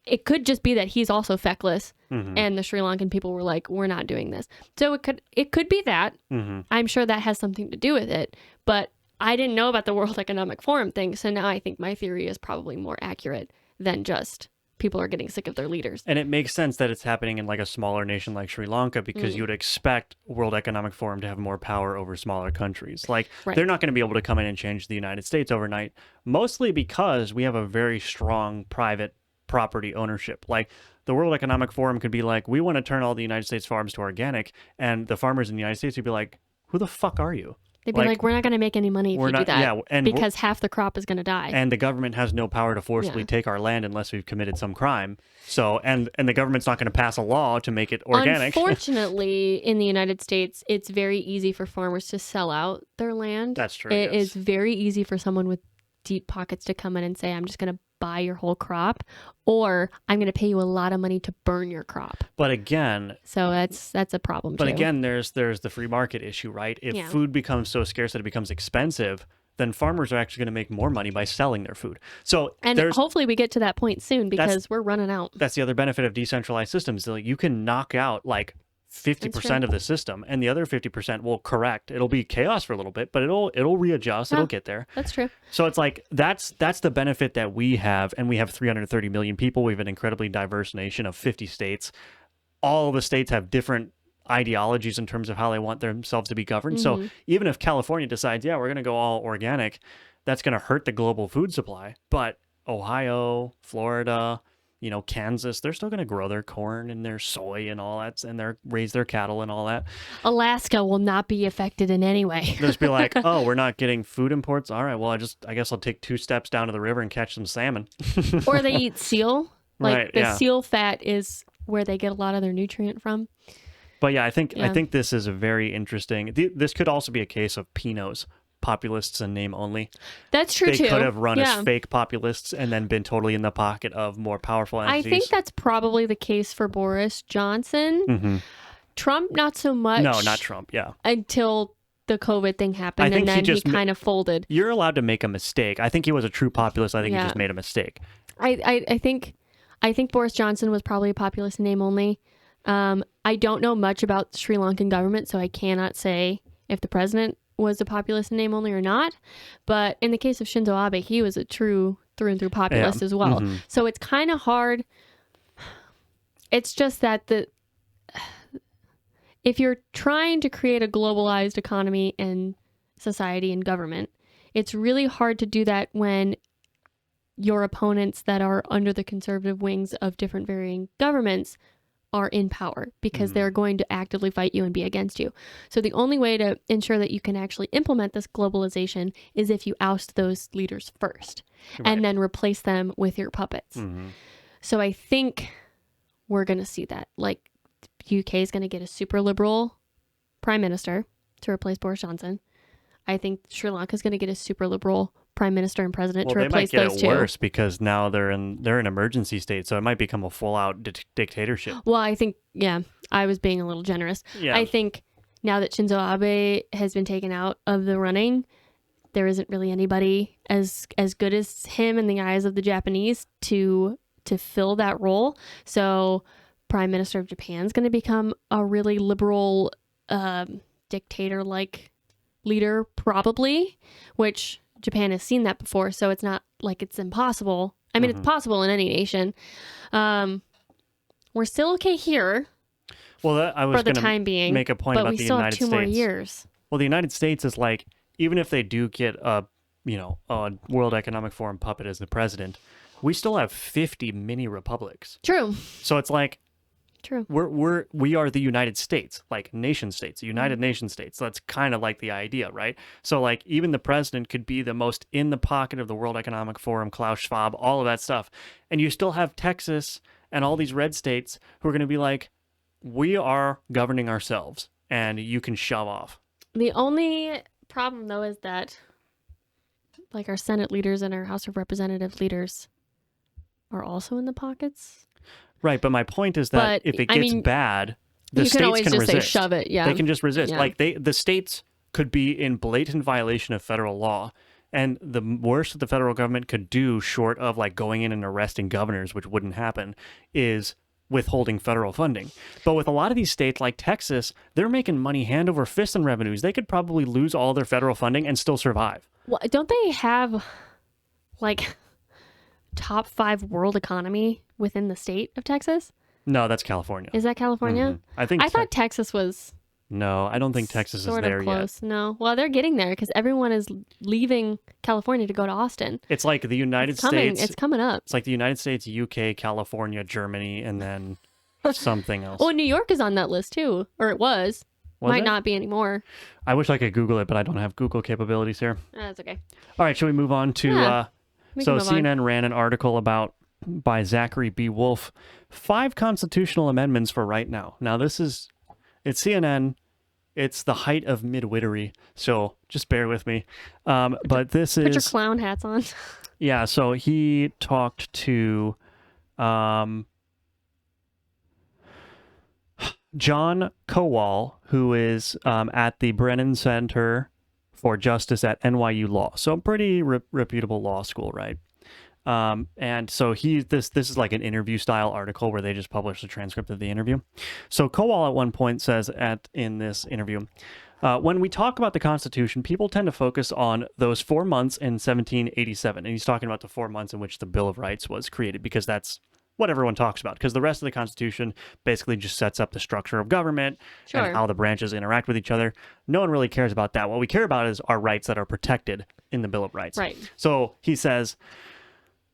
it could just be that he's also feckless and the Sri Lankan people were like, we're not doing this. So it could be that. I'm sure that has something to do with it. But I didn't know about the World Economic Forum thing. So now I think my theory is probably more accurate than just people are getting sick of their leaders. And it makes sense that it's happening in like a smaller nation like Sri Lanka because you would expect World Economic Forum to have more power over smaller countries. Like they're not going to be able to come in and change the United States overnight, mostly because we have a very strong private property ownership. Like the World Economic Forum could be like, we want to turn all the United States farms to organic, and the farmers in the United States would be like, who the fuck are you? They'd be like, we're not going to make any money if you do that. Yeah, and because half the crop is going to die. And the government has no power to forcibly take our land unless we've committed some crime. So, and the government's not going to pass a law to make it organic. Unfortunately, in the United States, it's very easy for farmers to sell out their land. That's true. It is very easy for someone with deep pockets to come in and say, I'm just going to buy your whole crop, or I'm going to pay you a lot of money to burn your crop. But again, so that's a problem but too. Again, there's the free market issue, right? If food becomes so scarce that it becomes expensive, then farmers are actually going to make more money by selling their food. So hopefully we get to that point soon because we're running out. That's the other benefit of decentralized systems. Like you can knock out like 50% of the system, and the other 50% will correct. It'll be chaos for a little bit, but it'll readjust. It'll get there. That's true. So it's like that's the benefit that we have, and we have 330 million people. We have an incredibly diverse nation of 50 states. All the states have different ideologies in terms of how they want themselves to be governed. So even if California decides, yeah, we're going to go all organic, that's going to hurt the global food supply. But Ohio, Florida, Kansas, they're still going to grow their corn and their soy and all that, and raise their cattle and all that. Alaska will not be affected in any way. They'll just be like, oh, we're not getting food imports? All right, well, I guess I'll take 2 steps down to the river and catch some salmon. Or they eat seal. Like the seal fat is where they get a lot of their nutrient from. But yeah, I think this is a very interesting. This could also be a case of Pinots. Populists in name only. That's true too. They could have run as fake populists and then been totally in the pocket of more powerful entities. I think that's probably the case for Boris Johnson. Trump, not so much. No, not Trump. Yeah. Until the COVID thing happened, and then he kind of folded. You're allowed to make a mistake. I think he was a true populist. I think he just made a mistake. I think Boris Johnson was probably a populist in name only. I don't know much about the Sri Lankan government, so I cannot say if the president was a populist in name only or not. But in the case of Shinzo Abe, he was a true through and through populist as well. So it's kind of hard. It's just that if you're trying to create a globalized economy and society and government, it's really hard to do that when your opponents that are under the conservative wings of different varying governments are in power, because they're going to actively fight you and be against you. So the only way to ensure that you can actually implement this globalization is if you oust those leaders first and then replace them with your puppets. So I think we're going to see that. Like, UK is going to get a super liberal prime minister to replace Boris Johnson. I think Sri Lanka is going to get a super liberal prime minister and president to replace those two. Well, they might get it worse because now they're in emergency state, so it might become a full-out dictatorship. Well, I think, I was being a little generous. Yeah. I think now that Shinzo Abe has been taken out of the running, there isn't really anybody as good as him in the eyes of the Japanese to fill that role. So Prime Minister of Japan is going to become a really liberal dictator-like leader, probably, which Japan has seen that before, so it's not like it's impossible. I mean, it's possible in any nation. We're still okay here. Well, I was for the time being, make a point about the United States. But we still have 2 more years. Well, the United States is like, even if they do get a World Economic Forum puppet as the president, we still have 50 mini republics. True. So it's like, true. We are the United States, like nation states, United Nation states. That's kind of like the idea, right? So like even the president could be the most in the pocket of the World Economic Forum, Klaus Schwab, all of that stuff. And you still have Texas and all these red states who are going to be like, we are governing ourselves and you can shove off. The only problem though is that like our Senate leaders and our House of Representative leaders are also in the pockets. Right, but my point is that But, if it I gets mean, bad, the you states can always can just resist. say shove it. Yeah. They can just resist. Yeah. Like the states could be in blatant violation of federal law. And the worst that the federal government could do, short of like going in and arresting governors, which wouldn't happen, is withholding federal funding. But with a lot of these states like Texas, they're making money hand over fist in revenues. They could probably lose all their federal funding and still survive. Well, don't they have like top 5 world economy within the state of Texas? No, that's California. Is that California? I thought Texas was No, I don't think Texas is sort there of yet. close. No. Well, they're getting there because everyone is leaving California to go to Austin. It's like the United States. It's coming up. It's like the United States, UK, California, Germany, and then something else. Oh, New York is on that list too, or it was. Might it? not be anymore. I wish I could Google it, but I don't have Google capabilities here. That's okay. All right, shall we move on to... Yeah, we so can move on. CNN ran an article by Zachary B. Wolf, 5 constitutional amendments for right now. Now, it's CNN. It's the height of midwittery, so just bear with me. But this Put your is... clown hats on. Yeah, so he talked to John Kowal, who is at the Brennan Center for Justice at NYU Law. So a pretty reputable law school, right? And so this is like an interview style article where they just publish a transcript of the interview. So Kowal at one point says in this interview, when we talk about the Constitution, people tend to focus on those 4 months in 1787. And he's talking about the 4 months in which the Bill of Rights was created, because that's what everyone talks about. Because the rest of the Constitution basically just sets up the structure of government and how the branches interact with each other. No one really cares about that. What we care about is our rights that are protected in the Bill of Rights. Right. So he says,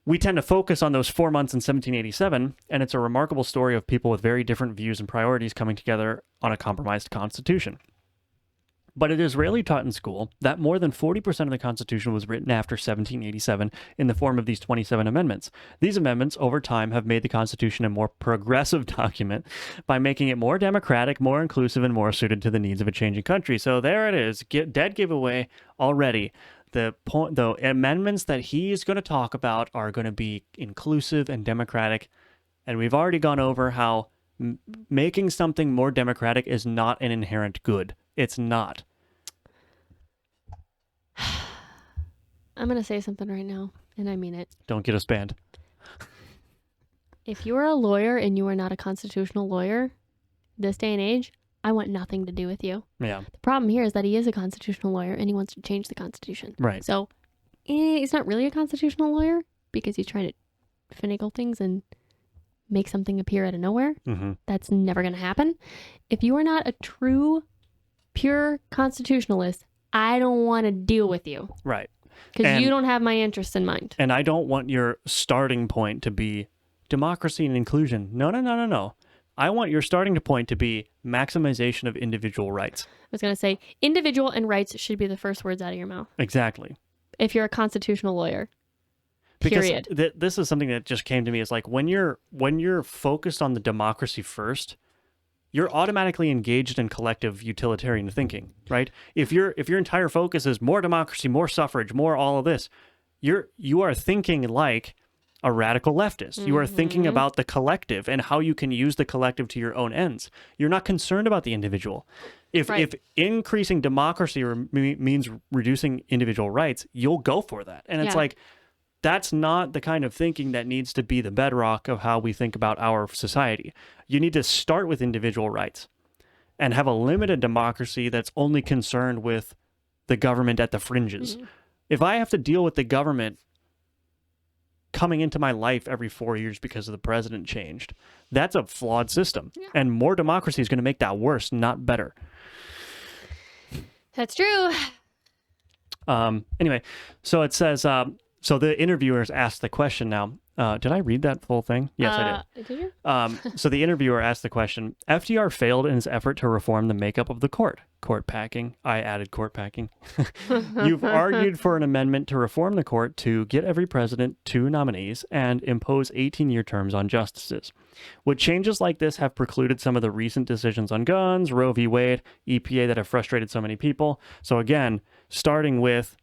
we tend to focus on those 4 months in 1787, and it's a remarkable story of people with very different views and priorities coming together on a compromised constitution. But it is rarely taught in school that more than 40% of the Constitution was written after 1787 in the form of these 27 amendments. These amendments, over time, have made the Constitution a more progressive document by making it more democratic, more inclusive, and more suited to the needs of a changing country. So there it is, dead giveaway already. The amendments that he is going to talk about are going to be inclusive and democratic. And we've already gone over how making something more democratic is not an inherent good. It's not. I'm going to say something right now, and I mean it. Don't get us banned. If you are a lawyer and you are not a constitutional lawyer, this day and age, I want nothing to do with you. Yeah. The problem here is that he is a constitutional lawyer and he wants to change the Constitution. Right. So he's not really a constitutional lawyer because he's trying to finagle things and make something appear out of nowhere. Mm-hmm. That's never going to happen. If you are not a true, pure constitutionalist, I don't want to deal with you. Right. Because you don't have my interests in mind. And I don't want your starting point to be democracy and inclusion. No. I want your starting point to be maximization of individual rights. I was going to say individual and rights should be the first words out of your mouth. Exactly. If you're a constitutional lawyer. Period. Because this is something that just came to me. It's like when you're focused on the democracy first, you're automatically engaged in collective utilitarian thinking, right? If your entire focus is more democracy, more suffrage, more all of this, you are thinking like a radical leftist. You are thinking about the collective and how you can use the collective to your own ends. You're not concerned about the individual. If increasing democracy means reducing individual rights, you'll go for that. And it's like, that's not the kind of thinking that needs to be the bedrock of how we think about our society. You need to start with individual rights and have a limited democracy that's only concerned with the government at the fringes. If I have to deal with the government coming into my life every 4 years because of the president changed, that's a flawed system. Yeah. And more democracy is going to make that worse, not better. That's true. Anyway, so it says, so the interviewers asked the question now. Did I read that full thing? Yes, I did. Did you? So the interviewer asked the question, FDR failed in his effort to reform the makeup of the court. Court packing. I added court packing. You've argued for an amendment to reform the court to get every president 2 nominees and impose 18-year terms on justices. Would changes like this have precluded some of the recent decisions on guns, Roe v. Wade, EPA that have frustrated so many people? So again, starting with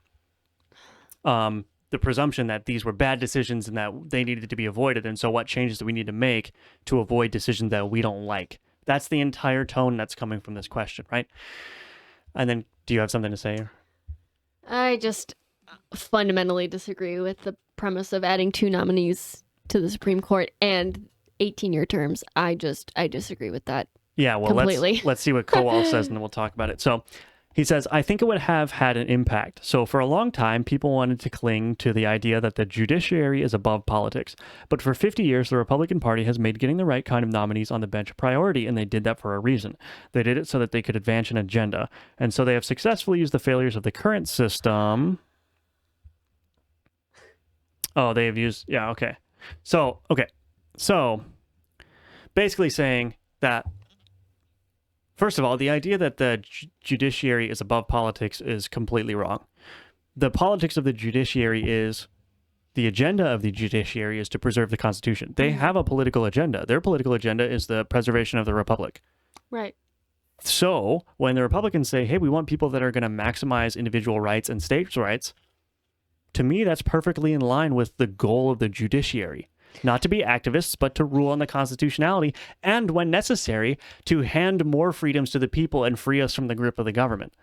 the presumption that these were bad decisions and that they needed to be avoided. And so what changes do we need to make to avoid decisions that we don't like? That's the entire tone that's coming from this question, right? And then do you have something to say? I just fundamentally disagree with the premise of adding 2 nominees to the Supreme Court and 18-year terms. I disagree with that. Yeah, well, completely. let's see what Kowal says, and then we'll talk about it. So he says, I think it would have had an impact. So for a long time, people wanted to cling to the idea that the judiciary is above politics. But for 50 years, the Republican Party has made getting the right kind of nominees on the bench a priority, and they did that for a reason. They did it so that they could advance an agenda. And so they have successfully used the failures of the current system. Oh, they have used, yeah, okay. So basically saying that, first of all, the idea that the judiciary is above politics is completely wrong. The politics of the judiciary is, the agenda of the judiciary is to preserve the Constitution. They have a political agenda. Their political agenda is the preservation of the Republic. Right. So when the Republicans say, hey, we want people that are going to maximize individual rights and states' rights, to me, that's perfectly in line with the goal of the judiciary. Not to be activists, but to rule on the constitutionality, and when necessary, to hand more freedoms to the people and free us from the grip of the government.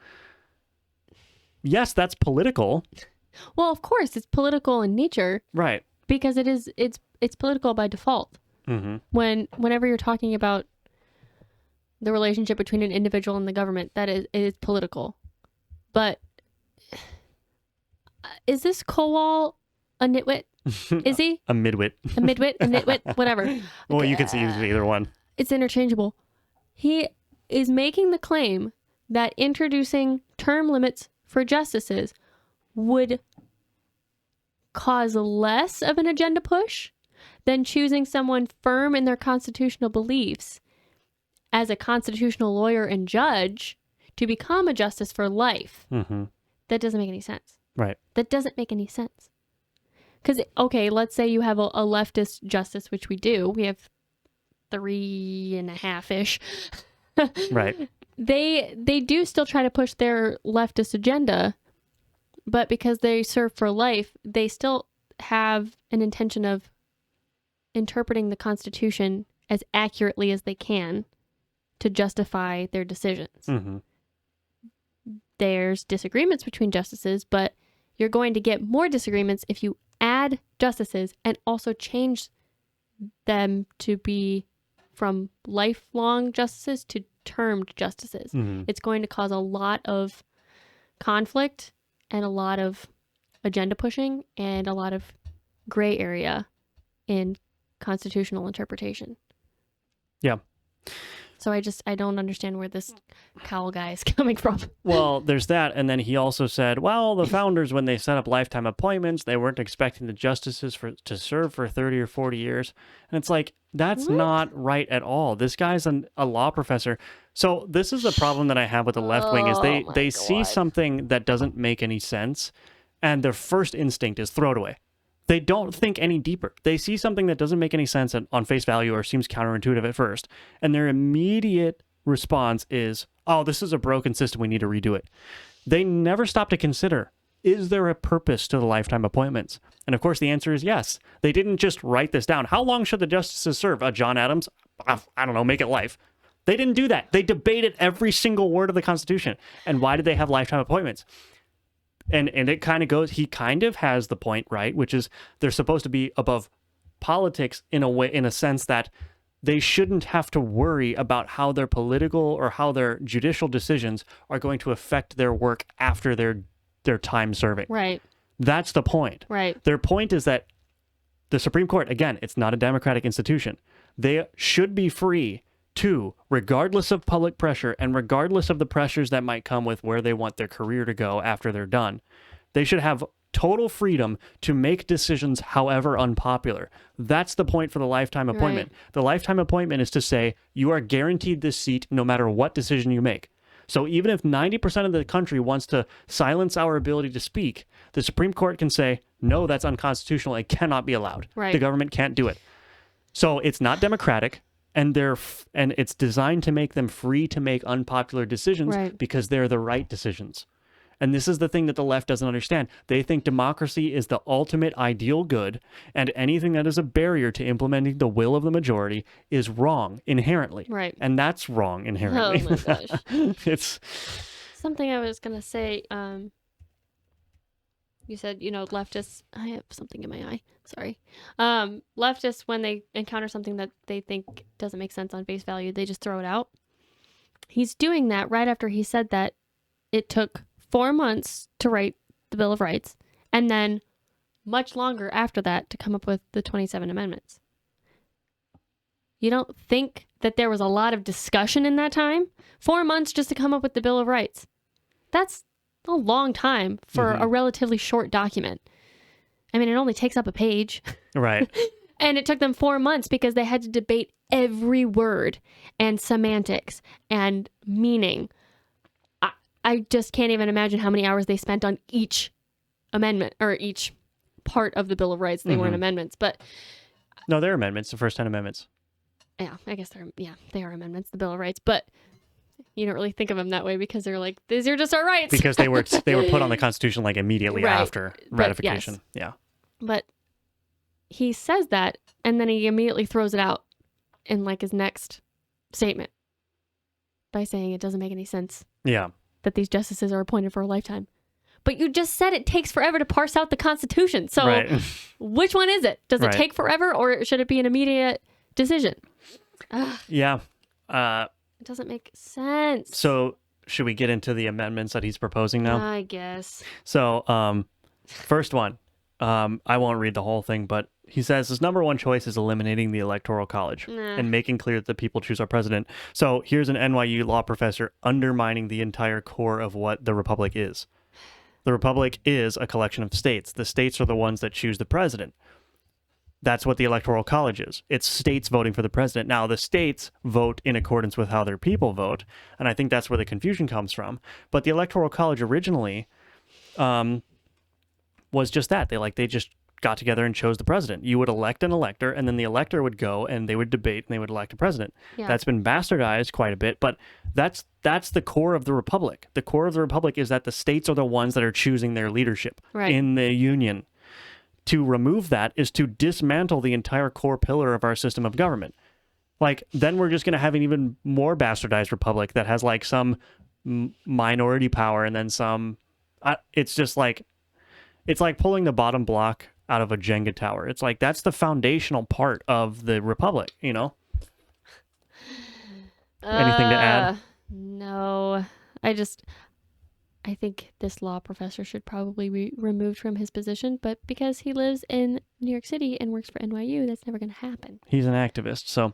Yes, that's political. Well, of course, it's political in nature. Right. Because it's political by default. Mm-hmm. Whenever you're talking about the relationship between an individual and the government, it is political. But is this Kowal a nitwit? Is he? A midwit. A midwit? A nitwit? Whatever. Well, you can see either one. It's interchangeable. He is making the claim that introducing term limits for justices would cause less of an agenda push than choosing someone firm in their constitutional beliefs as a constitutional lawyer and judge to become a justice for life. Mm-hmm. That doesn't make any sense. Right. That doesn't make any sense. Because, okay, let's say you have a leftist justice, which we do. We have 3.5-ish. Right. They do still try to push their leftist agenda, but because they serve for life, they still have an intention of interpreting the Constitution as accurately as they can to justify their decisions. Mm-hmm. There's disagreements between justices, but you're going to get more disagreements if you add justices and also change them to be from lifelong justices to termed justices. Mm-hmm. It's going to cause a lot of conflict and a lot of agenda pushing and a lot of gray area in constitutional interpretation. Yeah. So I don't understand where this Cowell guy is coming from. Well, there's that. And then he also said, well, the founders, when they set up lifetime appointments, they weren't expecting the justices to serve for 30 or 40 years. And it's like, that's not right at all. This guy's a law professor. So this is the problem that I have with the left wing is they see something that doesn't make any sense. And their first instinct is throw it away. They don't think any deeper. They see something that doesn't make any sense on face value or seems counterintuitive at first. And their immediate response is, oh, this is a broken system. We need to redo it. They never stop to consider, is there a purpose to the lifetime appointments? And of course, the answer is yes. They didn't just write this down. How long should the justices serve? John Adams? I don't know, make it life. They didn't do that. They debated every single word of the Constitution. And why did they have lifetime appointments? And it kind of goes, he kind of has the point, right? Which is they're supposed to be above politics in a way, in a sense that they shouldn't have to worry about how their political or how their judicial decisions are going to affect their work after their time serving. Right. That's the point. Right. Their point is that the Supreme Court, again, it's not a democratic institution. They should be free to, regardless of public pressure and regardless of the pressures that might come with where they want their career to go after they're done, they should have total freedom to make decisions however unpopular. That's the point for the lifetime appointment. Right. The lifetime appointment is to say you are guaranteed this seat no matter what decision you make. So even if 90% of the country wants to silence our ability to speak, the Supreme Court can say, no, that's unconstitutional. It cannot be allowed. Right. The government can't do it. So it's not democratic. And it's designed to make them free to make unpopular decisions because they're the right decisions. And this is the thing that the left doesn't understand. They think democracy is the ultimate ideal good, and anything that is a barrier to implementing the will of the majority is wrong inherently. Right. And that's wrong inherently. Oh my gosh. It's Something I was going to say, you said, leftists, I have something in my eye. Sorry. Leftists, when they encounter something that they think doesn't make sense on face value, they just throw it out. He's doing that right after he said that it took 4 months to write the Bill of Rights, and then much longer after that to come up with the 27 amendments. You don't think that there was a lot of discussion in that time? 4 months just to come up with the Bill of Rights. That's a long time for a relatively short document. I mean, it only takes up a page. right. And it took them 4 months because they had to debate every word and semantics and meaning. I just can't even imagine how many hours they spent on each amendment or each part of the Bill of Rights. They weren't amendments, but... No, they're amendments, the first 10 amendments. Yeah, I guess they are amendments, the Bill of Rights, but you don't really think of them that way because they're like, these are just our rights. Because they were put on the Constitution like immediately Right. after But, ratification. yes. Yeah. But he says that, and then he immediately throws it out in like his next statement by saying it doesn't make any sense Yeah. that these justices are appointed for a lifetime. But you just said it takes forever to parse out the Constitution. So Right. which one is it? Does it Right. take forever, or should it be an immediate decision? Yeah. It doesn't make sense. So should we get into the amendments that he's proposing now? I guess. So, first one, I won't read the whole thing, but he says his number one choice is eliminating the Electoral College and making clear that the people choose our president. So here's an NYU law professor undermining the entire core of what the Republic is. The Republic is a collection of states. The states are the ones that choose the president. That's what the Electoral College is. It's states voting for the president. Now, the states vote in accordance with how their people vote, and I think that's where the confusion comes from. But the Electoral College originally was just that. They just got together and chose the president. You would elect an elector, and then the elector would go and they would debate and they would elect a president. Yeah. That's been bastardized quite a bit, but that's the core of the Republic. The core of the Republic is that the states are the ones that are choosing their leadership in the Union. To remove that is to dismantle the entire core pillar of our system of government. Then we're just going to have an even more bastardized republic that has some minority power and then some. It's just it's like pulling the bottom block out of a Jenga tower. It's that's the foundational part of the republic. Anything to add? No, I think this law professor should probably be removed from his position, but because he lives in New York City and works for NYU, that's never going to happen. He's an activist. So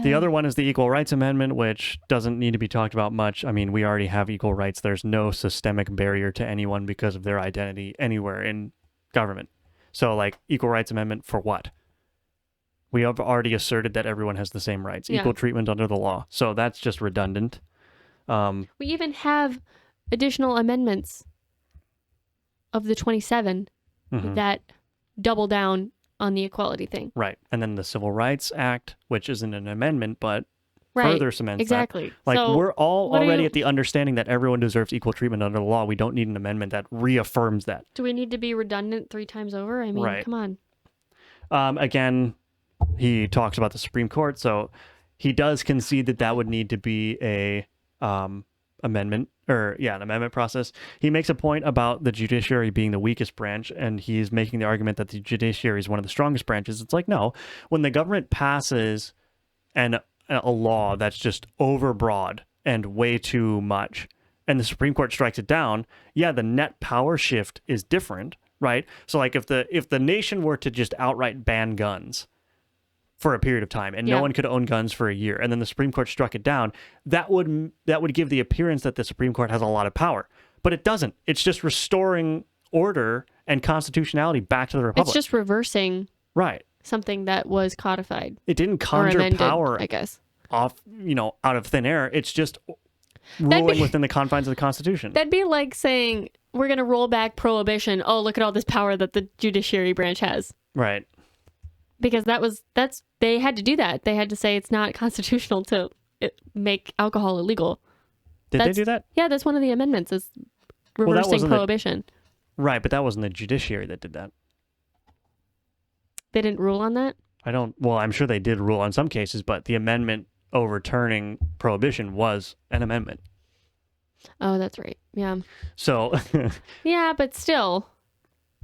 the other one is the Equal Rights Amendment, which doesn't need to be talked about much. I mean, we already have equal rights. There's no systemic barrier to anyone because of their identity anywhere in government. So Equal Rights Amendment for what? We have already asserted that everyone has the same rights, equal treatment under the law. So that's just redundant. We even have additional amendments of the 27 that double down on the equality thing. Right. And then the Civil Rights Act, which isn't an amendment, but further cements exactly. that. So we're all already at the understanding that everyone deserves equal treatment under the law. We don't need an amendment that reaffirms that. Do we need to be redundant 3 times over? I mean, come on. Again, he talks about the Supreme Court, so he does concede that would need to be a amendment an amendment process. He makes a point about the judiciary being the weakest branch, and he's making the argument that the judiciary is one of the strongest branches. It's no, when the government passes a law that's just overbroad and way too much, and the Supreme Court strikes it down, the net power shift is different, right? So if the nation were to just outright ban guns for a period of time, and no one could own guns for a year, and then the Supreme Court struck it down, that would give the appearance that the Supreme Court has a lot of power. But it doesn't. It's just restoring order and constitutionality back to the Republic. It's just reversing something that was codified. It didn't conjure amended, power, I guess, off out of thin air. It's just ruling within the confines of the Constitution. That'd be like saying we're going to roll back prohibition. Oh, look at all this power that the judiciary branch has. Right. Because they had to do that. They had to say it's not constitutional to make alcohol illegal. Did they do that? Yeah, that's one of the amendments is reversing wasn't prohibition. Right, but that wasn't the judiciary that did that. They didn't rule on that? Well, I'm sure they did rule on some cases, but the amendment overturning prohibition was an amendment. Oh, that's right. Yeah. So. Yeah, but still,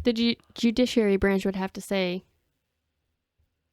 the judiciary branch would have to say,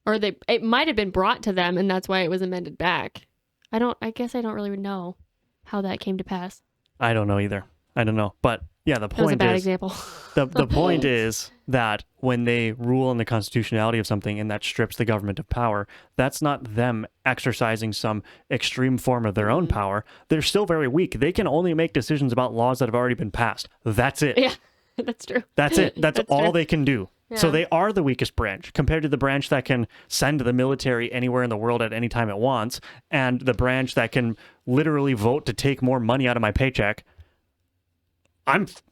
or it might have been brought to them, and that's why it was amended back. I guess I don't really know how that came to pass. I don't know either. I don't know. But yeah, the point That was a bad is, example. the point is that when they rule on the constitutionality of something and that strips the government of power, that's not them exercising some extreme form of their own power. They're still very weak. They can only make decisions about laws that have already been passed. That's it. Yeah, that's true. That's it. That's all true. they can do. Yeah. So they are the weakest branch compared to the branch that can send the military anywhere in the world at any time it wants, and the branch that can literally vote to take more money out of my paycheck.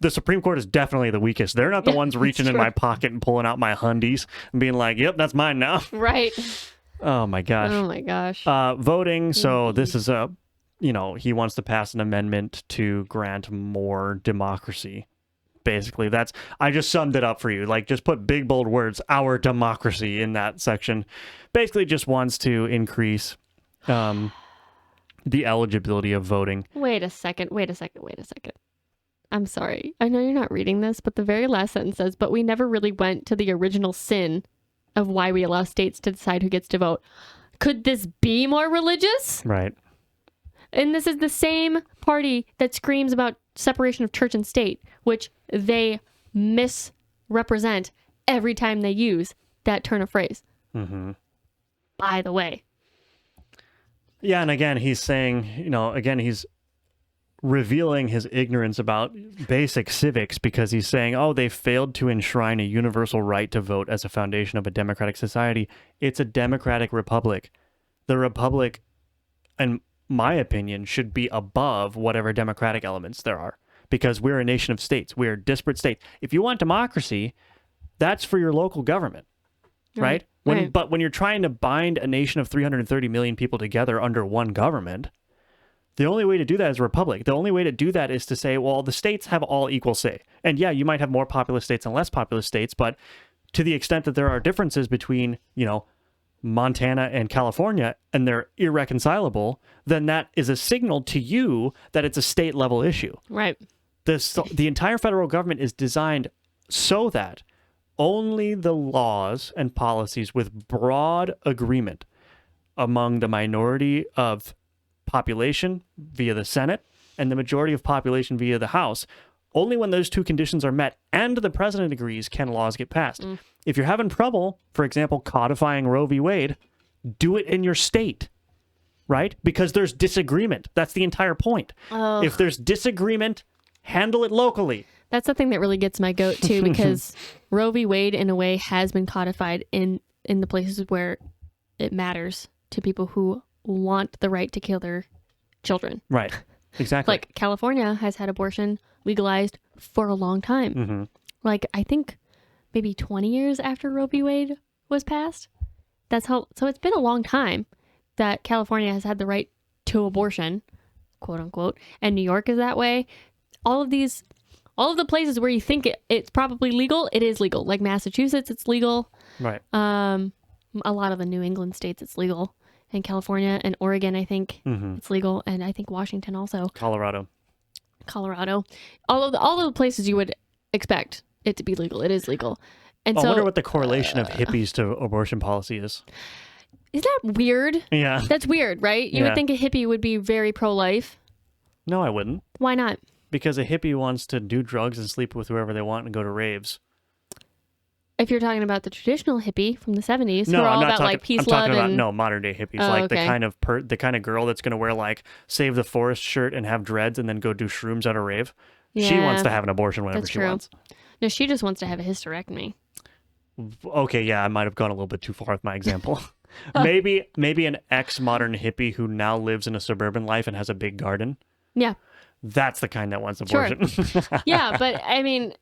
The Supreme Court is definitely the weakest. They're not the ones reaching in my pocket and pulling out my hundies and being like, yep, that's mine now. Right. Oh my gosh. Oh my gosh. Voting. So this is he wants to pass an amendment to grant more democracy. Basically, I just summed it up for you. Like, just put big, bold words, our democracy, in that section. Basically, just wants to increase the eligibility of voting. Wait a second. I'm sorry. I know you're not reading this, but the very last sentence says, but we never really went to the original sin of why we allow states to decide who gets to vote. Could this be more religious? Right. And this is the same party that screams about separation of church and state, which they misrepresent every time they use that turn of phrase. Mm-hmm. By the way. Yeah, and again, he's saying, he's revealing his ignorance about basic civics because he's saying, they failed to enshrine a universal right to vote as a foundation of a democratic society. It's a democratic republic. The republic, in my opinion, should be above whatever democratic elements there are because we're a nation of states. We're disparate states. If you want democracy, that's for your local government, right? But when you're trying to bind a nation of 330 million people together under one government, the only way to do that is a republic. The only way to do that is to say, well, the states have all equal say. And yeah, you might have more populous states and less populous states, but to the extent that there are differences between, Montana and California, and they're irreconcilable, then that is a signal to you that it's a state level issue. Right. The entire federal government is designed so that only the laws and policies with broad agreement among the minority of population via the Senate and the majority of population via the House, only when those two conditions are met and the president agrees can laws get passed. If you're having trouble, for example, codifying Roe v. Wade, do it in your state, right? Because there's disagreement. That's the entire point. Oh. If there's disagreement, handle it locally. That's the thing that really gets my goat too, because Roe v. Wade, in a way, has been codified in the places where it matters to people who want the right to kill their children. Right. Exactly. Like California has had abortion legalized for a long time. Mm-hmm. Like I think maybe 20 years after Roe v. Wade was passed. So it's been a long time that California has had the right to abortion, quote unquote, and New York is that way. All of the places where you think it's probably legal, it is legal. Like Massachusetts, it's legal. Right. A lot of the New England states, it's legal. In California and Oregon, I think it's legal, and I think Washington also. Colorado. All of the places you would expect it to be legal, it is legal. And I wonder what the correlation of hippies to abortion policy is. Is that weird? Yeah. That's weird, right? You would think a hippie would be very pro-life. No, I wouldn't. Why not? Because a hippie wants to do drugs and sleep with whoever they want and go to raves. If you're talking about the traditional hippie from the 70s, who are all about like peace, love, I'm talking about modern day hippies, the kind of girl that's going to wear like Save the Forest shirt and have dreads and then go do shrooms at a rave. Yeah, she wants to have an abortion whenever she wants. No, she just wants to have a hysterectomy. Okay, yeah, I might have gone a little bit too far with my example. maybe an ex-modern hippie who now lives in a suburban life and has a big garden. Yeah. That's the kind that wants abortion. Sure. Yeah, but I mean,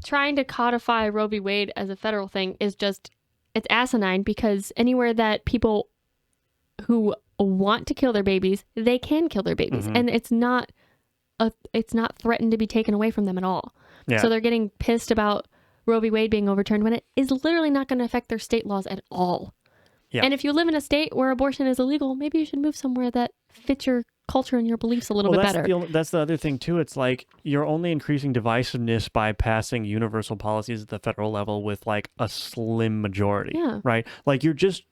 trying to codify Roe v. Wade as a federal thing is just, it's asinine because anywhere that people who want to kill their babies, they can kill their babies. Mm-hmm. And it's not it's not threatened to be taken away from them at all. Yeah. So they're getting pissed about Roe v. Wade being overturned when it is literally not going to affect their state laws at all. Yeah. And if you live in a state where abortion is illegal, maybe you should move somewhere that fits your culture and your beliefs a little bit better. That's the other thing too. It's like you're only increasing divisiveness by passing universal policies at the federal level with like a slim majority. Yeah. Right? Like you're just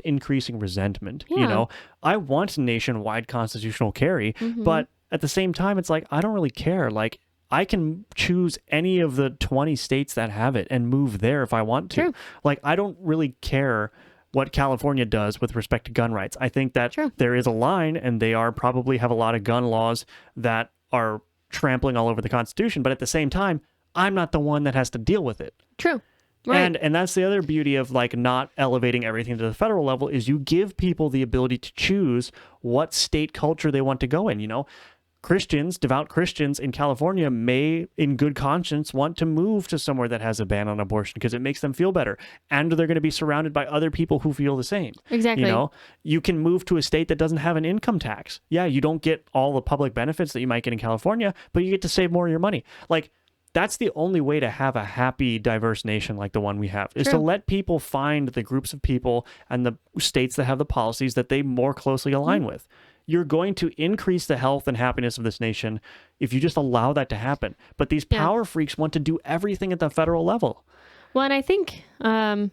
increasing resentment. Yeah. You know, I want nationwide constitutional carry, but at the same time, it's like I don't really care. Like I can choose any of the 20 states that have it and move there if I want to. True. Like I don't really care what California does with respect to gun rights. I think that there is a line, and they probably have a lot of gun laws that are trampling all over the Constitution. But at the same time, I'm not the one that has to deal with it. True. Right. And that's the other beauty of like not elevating everything to the federal level is you give people the ability to choose what state culture they want to go in. You know, Christians, devout Christians in California may, in good conscience, want to move to somewhere that has a ban on abortion because it makes them feel better. And they're going to be surrounded by other people who feel the same. Exactly. You know, you can move to a state that doesn't have an income tax. Yeah, you don't get all the public benefits that you might get in California, but you get to save more of your money. Like, that's the only way to have a happy, diverse nation like the one we have, is to let people find the groups of people and the states that have the policies that they more closely align with. You're going to increase the health and happiness of this nation if you just allow that to happen. But these power freaks want to do everything at the federal level. Well, and I think, I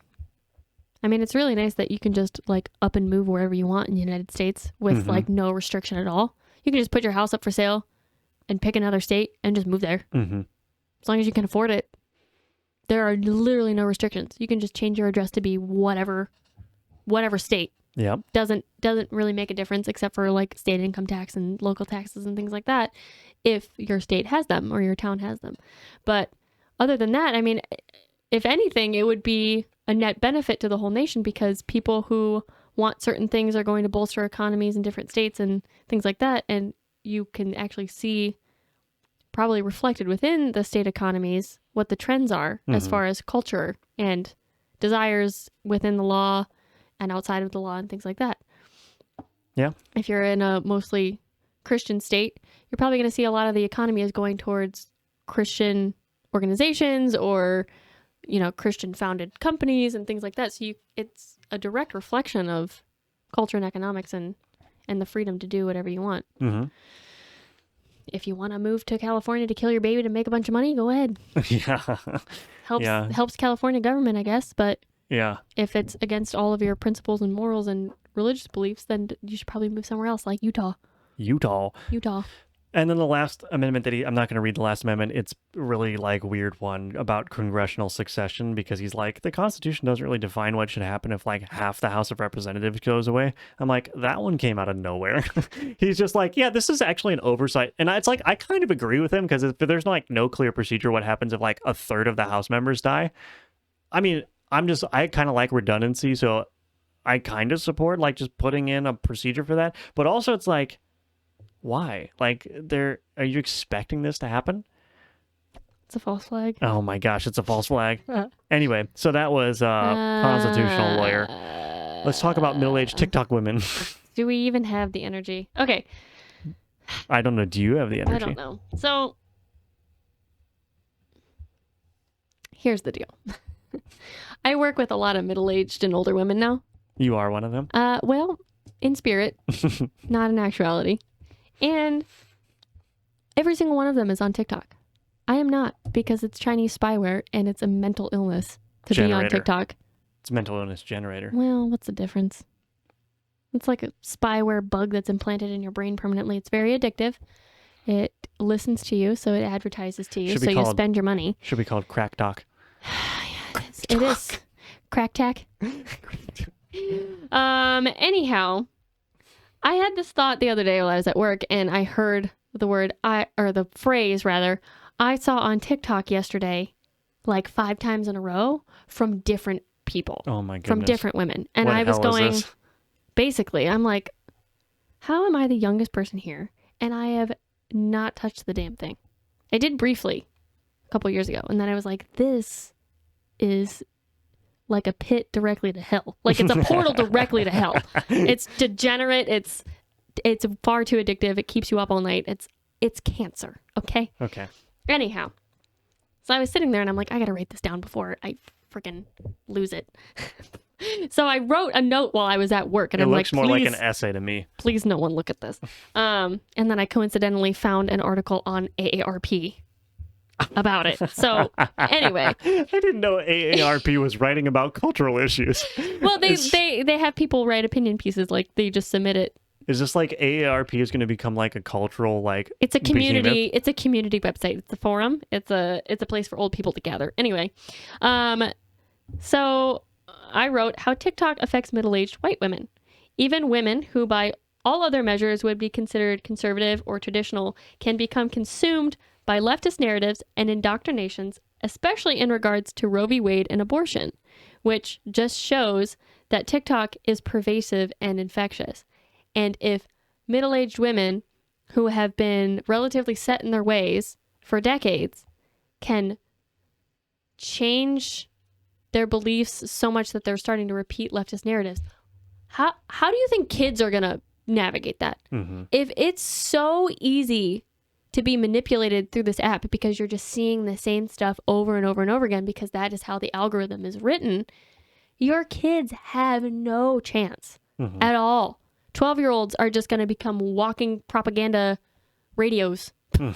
mean, it's really nice that you can just like up and move wherever you want in the United States with like no restriction at all. You can just put your house up for sale and pick another state and just move there. As long as you can afford it. There are literally no restrictions. You can just change your address to be whatever state. Yep. Doesn't really make a difference except for like state income tax and local taxes and things like that if your state has them or your town has them. But other than that, I mean, if anything, it would be a net benefit to the whole nation because people who want certain things are going to bolster economies in different states and things like that. And you can actually see probably reflected within the state economies what the trends are as far as culture and desires within the law and outside of the law and things like that. Yeah. If you're in a mostly Christian state, you're probably going to see a lot of the economy is going towards Christian organizations or, you know, Christian founded companies and things like that. So it's a direct reflection of culture and economics and the freedom to do whatever you want. If you want to move to California to kill your baby to make a bunch of money, go ahead. Helps California government, I guess, but if it's against all of your principles and morals and religious beliefs, then you should probably move somewhere else, like Utah. And then the last amendment I'm not going to read the last amendment. It's really like weird one about congressional succession because he's like, the Constitution doesn't really define what should happen if like half the House of Representatives goes away. I'm like, that one came out of nowhere. He's just like, yeah, this is actually an oversight. And it's like, I kind of agree with him because there's like no clear procedure what happens if like a third of the House members die. I mean, I kind of like redundancy. So I kind of support like just putting in a procedure for that. But also it's like, why? Like, are you expecting this to happen? It's a false flag. Oh my gosh, it's a false flag. Anyway, so that was constitutional lawyer. Let's talk about middle-aged TikTok women. Do we even have the energy? Okay. I don't know. Do you have the energy? I don't know. So, here's the deal. I work with a lot of middle-aged and older women now. You are one of them? Well, in spirit, not in actuality. And every single one of them is on TikTok. I am not, because it's Chinese spyware and it's a mental illness to be on TikTok. It's a mental illness generator. Well, what's the difference? It's like a spyware bug that's implanted in your brain permanently. It's very addictive. It listens to you, so it advertises to you, so you spend your money. Should be called Crack Doc. It is. Crack Tack. Anyhow, I had this thought the other day while I was at work, and I heard the phrase I saw on TikTok yesterday, like 5 times in a row from different people. Oh my goodness. From different women. And what I was going, is this? Basically, I'm like, how am I the youngest person here? And I have not touched the damn thing. I did briefly a couple years ago, and then I was like, this is like a pit directly to hell. Like it's a portal directly to hell. It's degenerate. It's far too addictive. It keeps you up all night. It's cancer. Okay. Okay. Anyhow, so I was sitting there and I'm like, I got to write this down before I freaking lose it. So I wrote a note while I was at work, and It I'm looks like, more like please, an essay to me. please no one look at this. And then I coincidentally found an article on AARP about it. So anyway, I didn't know AARP was writing about cultural issues. well, they have people write opinion pieces, like they just submit it. Is this like AARP is going to become like a cultural like? It's a community. behemoth? It's a community website. It's a forum. It's a place for old people to gather. Anyway, so I wrote how TikTok affects middle-aged white women, even women who, by all other measures, would be considered conservative or traditional, can become consumed by leftist narratives and indoctrinations, especially in regards to Roe v. Wade and abortion, which just shows that TikTok is pervasive and infectious. And if middle-aged women who have been relatively set in their ways for decades can change their beliefs so much that they're starting to repeat leftist narratives, how do you think kids are going to navigate that? Mm-hmm. If it's so easy to be manipulated through this app because you're just seeing the same stuff over and over and over again because that is how the algorithm is written, your kids have no chance at all. 12-year-olds are just going to become walking propaganda radios.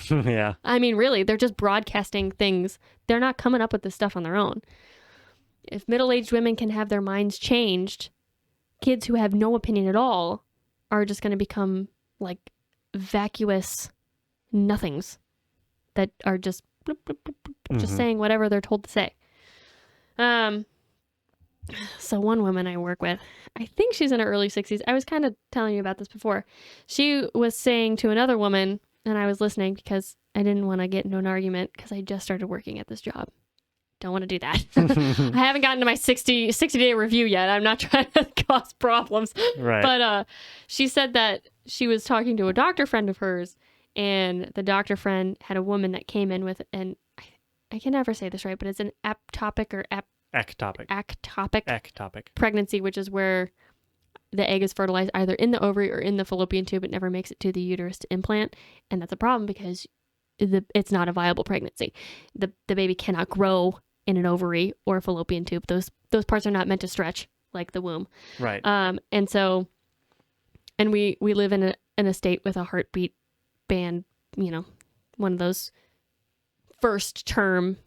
Yeah. I mean, really, they're just broadcasting things. They're not coming up with this stuff on their own. If middle-aged women can have their minds changed, kids who have no opinion at all are just going to become like vacuous nothings that are just bloop, bloop, bloop, bloop, just saying whatever they're told to say. So one woman I work with, I think she's in her early 60s. I was kind of telling you about this before. She was saying to another woman, and I was listening because I didn't want to get into an argument because I just started working at this job. Don't want to do that. I haven't gotten to my 60-day review yet. I'm not trying to cause problems. Right. But she said that she was talking to a doctor friend of hers, and the doctor friend had a woman that came in with, and I can never say this right, but it's an ectopic pregnancy, which is where the egg is fertilized either in the ovary or in the fallopian tube. It never makes it to the uterus to implant. And that's a problem because it's not a viable pregnancy. The baby cannot grow in an ovary or a fallopian tube. Those parts are not meant to stretch like the womb. Right. And so, and we live in a state with a heartbeat ban, one of those first term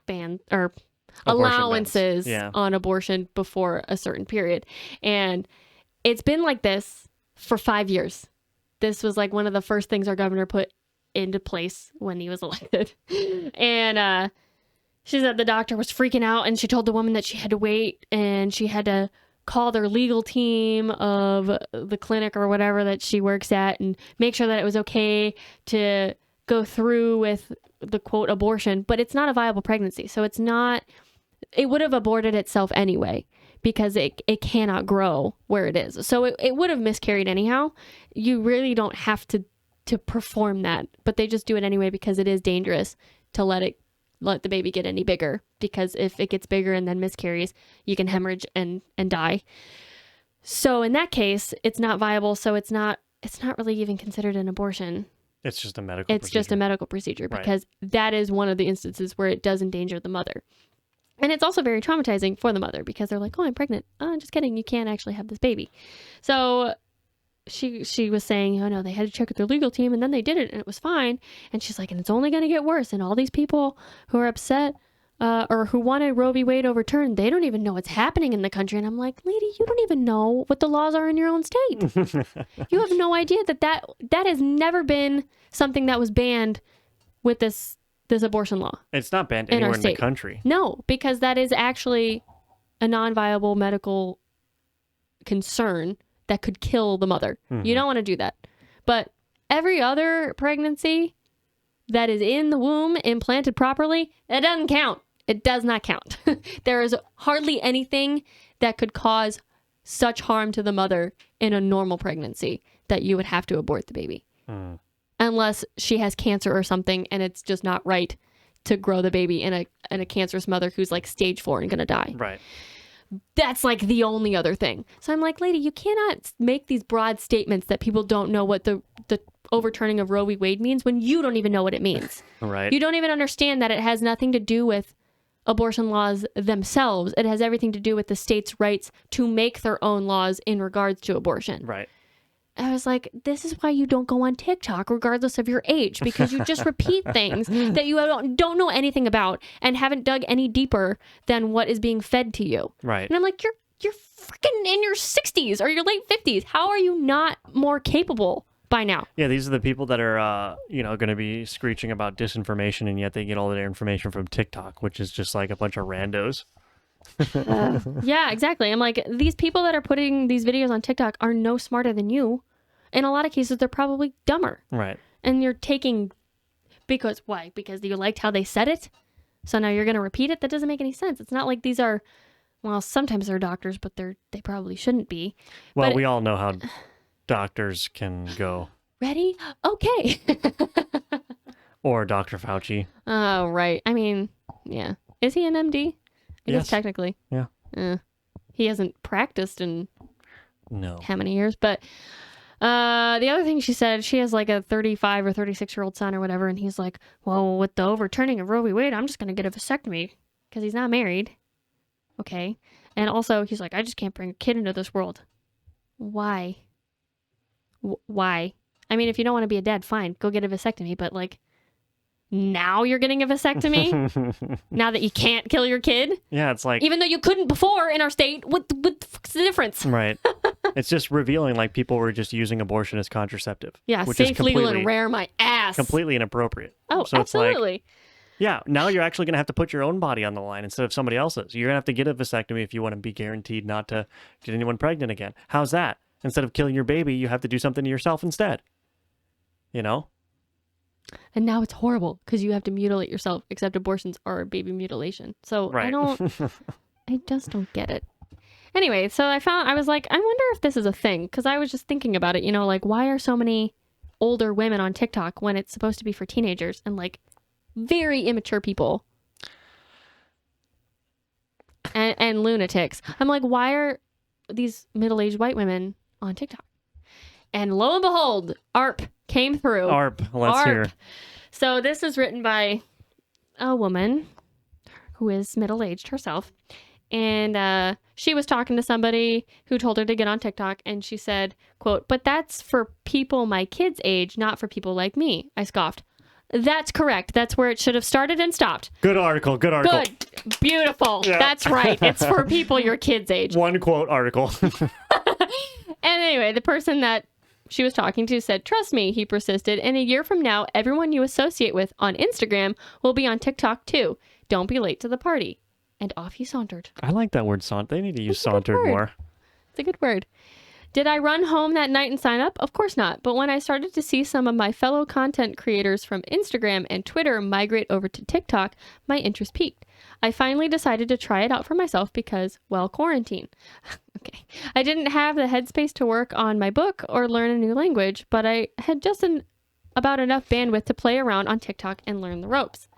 ban or allowances on abortion before a certain period. And it's been like this for 5 years. This was like one of the first things our governor put into place when he was elected. And she said the doctor was freaking out, and she told the woman that she had to wait and she had to call their legal team of the clinic or whatever that she works at and make sure that it was okay to go through with the quote abortion. But it's not a viable pregnancy. So it would have aborted itself anyway because it cannot grow where it is. So it would have miscarried anyhow. You really don't have to perform that, but they just do it anyway because it is dangerous to let the baby get any bigger, because if it gets bigger and then miscarries, you can hemorrhage and die. So in that case, it's not viable. So it's not really even considered an abortion. It's just a medical procedure. It's just a medical procedure because that is one of the instances where it does endanger the mother. And it's also very traumatizing for the mother because they're like, oh, I'm pregnant. Oh, just kidding. You can't actually have this baby. So she was saying, oh no, they had to check with their legal team and then they did it and it was fine. And she's like, and it's only going to get worse. And all these people who are upset or who wanted Roe v. Wade overturned, they don't even know what's happening in the country. And I'm like, lady, you don't even know what the laws are in your own state. You have no idea that has never been something that was banned with this abortion law. It's not banned anywhere in the country. No, because that is actually a non-viable medical concern that could kill the mother. You don't want to do that. But every other pregnancy that is in the womb implanted properly, it doesn't count. It does not count. There is hardly anything that could cause such harm to the mother in a normal pregnancy that you would have to abort the baby. Unless she has cancer or something and it's just not right to grow the baby in a cancerous mother who's like stage 4 and going to die. Right. That's like the only other thing. So I'm like, lady, you cannot make these broad statements that people don't know what the overturning of Roe v. Wade means when you don't even know what it means. Right. You don't even understand that it has nothing to do with abortion laws themselves. It has everything to do with the states' rights to make their own laws in regards to abortion. Right. I was like, this is why you don't go on TikTok regardless of your age, because you just repeat things that you don't know anything about and haven't dug any deeper than what is being fed to you. Right. And I'm like, you're freaking in your 60s or your late 50s. How are you not more capable by now? Yeah, these are the people that are, going to be screeching about disinformation, and yet they get all their information from TikTok, which is just like a bunch of randos. Yeah, exactly. I'm like, these people that are putting these videos on TikTok are no smarter than you. In a lot of cases, they're probably dumber. Right. And you're taking, because why? Because you liked how they said it? So now you're going to repeat it? That doesn't make any sense. It's not like these are, well, sometimes they're doctors, but they probably shouldn't be. Well, but we all know how doctors can go. Ready? Okay. Or Dr. Fauci. Oh, right. I mean, yeah. Is he an MD? I guess technically. Yeah. He hasn't practiced in no how many years, but the other thing she said, she has like a 35 or 36-year-old son or whatever, and he's like, well, with the overturning of Roe v. Wade, I'm just going to get a vasectomy because he's not married. Okay. And also, he's like, I just can't bring a kid into this world. Why? Why? I mean, if you don't want to be a dad, fine, go get a vasectomy, but like, now you're getting a vasectomy? Now that you can't kill your kid? Yeah, it's like... Even though you couldn't before in our state, what the fuck's the difference? Right. It's just revealing like people were just using abortion as contraceptive. Yeah, which safe, is legal, and rare my ass. Completely inappropriate. Oh, so absolutely. It's like, yeah, now you're actually going to have to put your own body on the line instead of somebody else's. You're going to have to get a vasectomy if you want to be guaranteed not to get anyone pregnant again. How's that? Instead of killing your baby, you have to do something to yourself instead. You know? And now it's horrible because you have to mutilate yourself, except abortions are baby mutilation. So right. I just don't get it. Anyway, so I was like, I wonder if this is a thing, because I was just thinking about it, like, why are so many older women on TikTok when it's supposed to be for teenagers and like very immature people and lunatics? I'm like, why are these middle-aged white women on TikTok? And lo and behold, ARP came through. ARP, let's hear. So this is written by a woman who is middle-aged herself. And she was talking to somebody who told her to get on TikTok. And she said, quote, but that's for people my kids' age, not for people like me. I scoffed. That's correct. That's where it should have started and stopped. Good article. Good. Beautiful. Yeah. That's right. It's for people your kids' age. One quote article. And anyway, the person that she was talking to said, trust me, he persisted. In a year from now, everyone you associate with on Instagram will be on TikTok too. Don't be late to the party. And off he sauntered. I like that word, saunter. They need to use sauntered more. It's a good word. Did I run home that night and sign up? Of course not. But when I started to see some of my fellow content creators from Instagram and Twitter migrate over to TikTok, my interest peaked. I finally decided to try it out for myself because, well, quarantine. Okay. I didn't have the headspace to work on my book or learn a new language, but I had just about enough bandwidth to play around on TikTok and learn the ropes.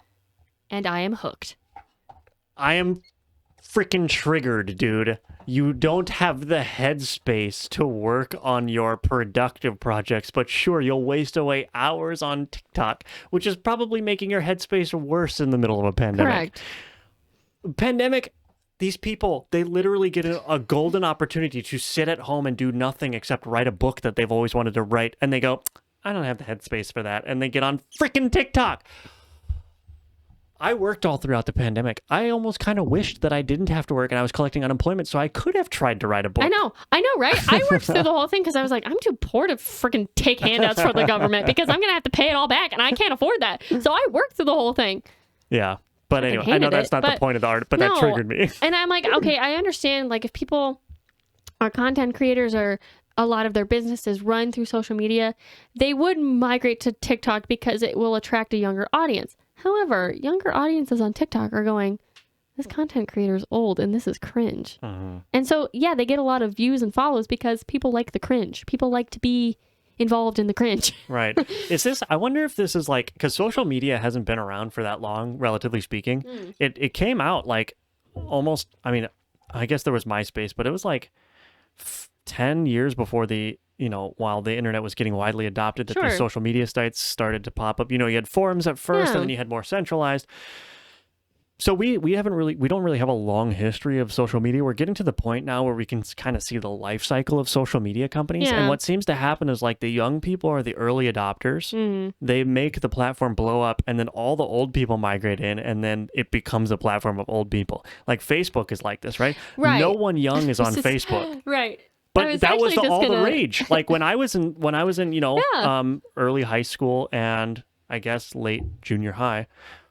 And I am hooked. I am freaking triggered, dude. You don't have the headspace to work on your productive projects, but sure, you'll waste away hours on TikTok, which is probably making your headspace worse in the middle of a pandemic. Correct. Pandemic, these people, they literally get a golden opportunity to sit at home and do nothing except write a book that they've always wanted to write, and they go, I don't have the headspace for that, and they get on freaking TikTok. I worked all throughout the pandemic. I almost kind of wished that I didn't have to work and I was collecting unemployment so I could have tried to write a book. I know, right? I worked through the whole thing because I was like, I'm too poor to freaking take handouts from the government because I'm going to have to pay it all back and I can't afford that. So I worked through the whole thing. Yeah. But anyway, I know that's not the point of the art, but that triggered me. And I'm like, okay, I understand. Like if people are content creators or a lot of their businesses run through social media, they would migrate to TikTok because it will attract a younger audience. However, younger audiences on TikTok are going, this content creator is old and this is cringe. Mm-hmm. And so, yeah, they get a lot of views and follows because people like the cringe. People like to be involved in the cringe. Right. I wonder if this is like, because social media hasn't been around for that long, relatively speaking. It came out like almost, I mean, I guess there was MySpace, but it was like 10 years before the while the internet was getting widely adopted, that these Sure. social media sites started to pop up. You had forums at first, Yeah. and then you had more centralized. So we don't really have a long history of social media. We're getting to the point now where we can kind of see the life cycle of social media companies. Yeah. And what seems to happen is like the young people are the early adopters. Mm. They make the platform blow up, and then all the old people migrate in, and then it becomes a platform of old people. Like Facebook is like this, right? Right. No one young is on Facebook. Right. But that was actually just all the gonna- rage. Like when I was in Yeah. early high school and I guess late junior high,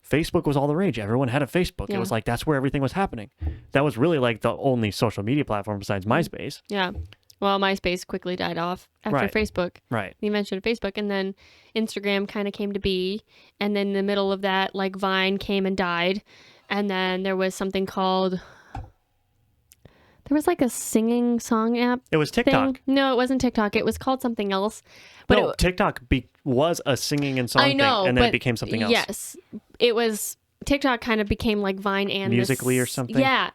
Facebook was all the rage. Everyone had a Facebook. Yeah. It was like that's where everything was happening. That was really like the only social media platform besides MySpace. Yeah. Well, MySpace quickly died off after Right. Facebook. Right. The invention of Facebook, and then Instagram kind of came to be, and then in the middle of that, like Vine came and died, and then there was something called. There was like a singing song app. It was TikTok. Thing. No, it wasn't TikTok. It was called something else. But No, TikTok was a singing and song I know, thing, and then but it became something else. Yes, it was. TikTok kind of became like Vine and Musically this, or something? Yeah.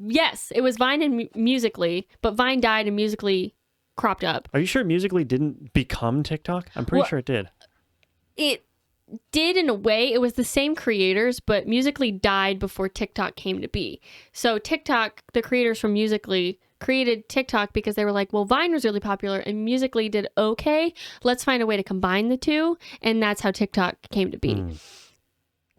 Yes, it was Vine and Musically, but Vine died and Musically cropped up. Are you sure Musically didn't become TikTok? I'm pretty Well, sure it did. It did in a way. It was the same creators, but Musically died before TikTok came to be. So TikTok, the creators from Musically created TikTok because they were like, well, Vine was really popular and Musically did okay. Let's find a way to combine the two. And that's how TikTok came to be.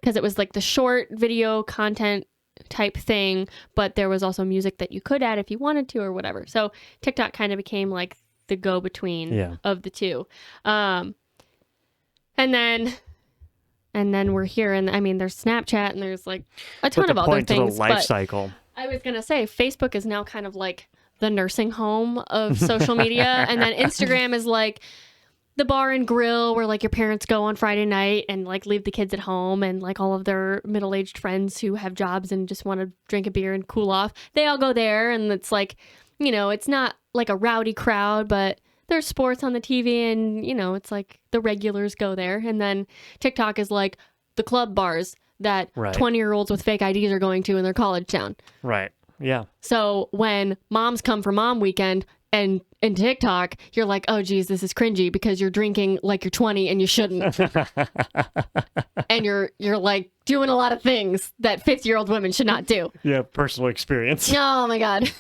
Because it was like the short video content type thing, but there was also music that you could add if you wanted to or whatever. So TikTok kind of became like the go-between of the two. And then we're here, and I mean, there's Snapchat, and there's like a ton But of the other point to things. the life but cycle. I was gonna say Facebook is now kind of like the nursing home of social media, and then Instagram is like the bar and grill where like your parents go on Friday night and like leave the kids at home, and like all of their middle-aged friends who have jobs and just want to drink a beer and cool off, they all go there, and it's like, it's not like a rowdy crowd, but there's sports on the TV, and it's like the regulars go there. And then TikTok is like the club bars that Right. 20-year-olds with fake IDs are going to in their college town. Right. Yeah. So when moms come for mom weekend and in TikTok, you're like, oh, geez, this is cringy because you're drinking like you're 20 and you shouldn't. And you're like doing a lot of things that 50-year-old women should not do. Yeah. Personal experience. Oh, my God.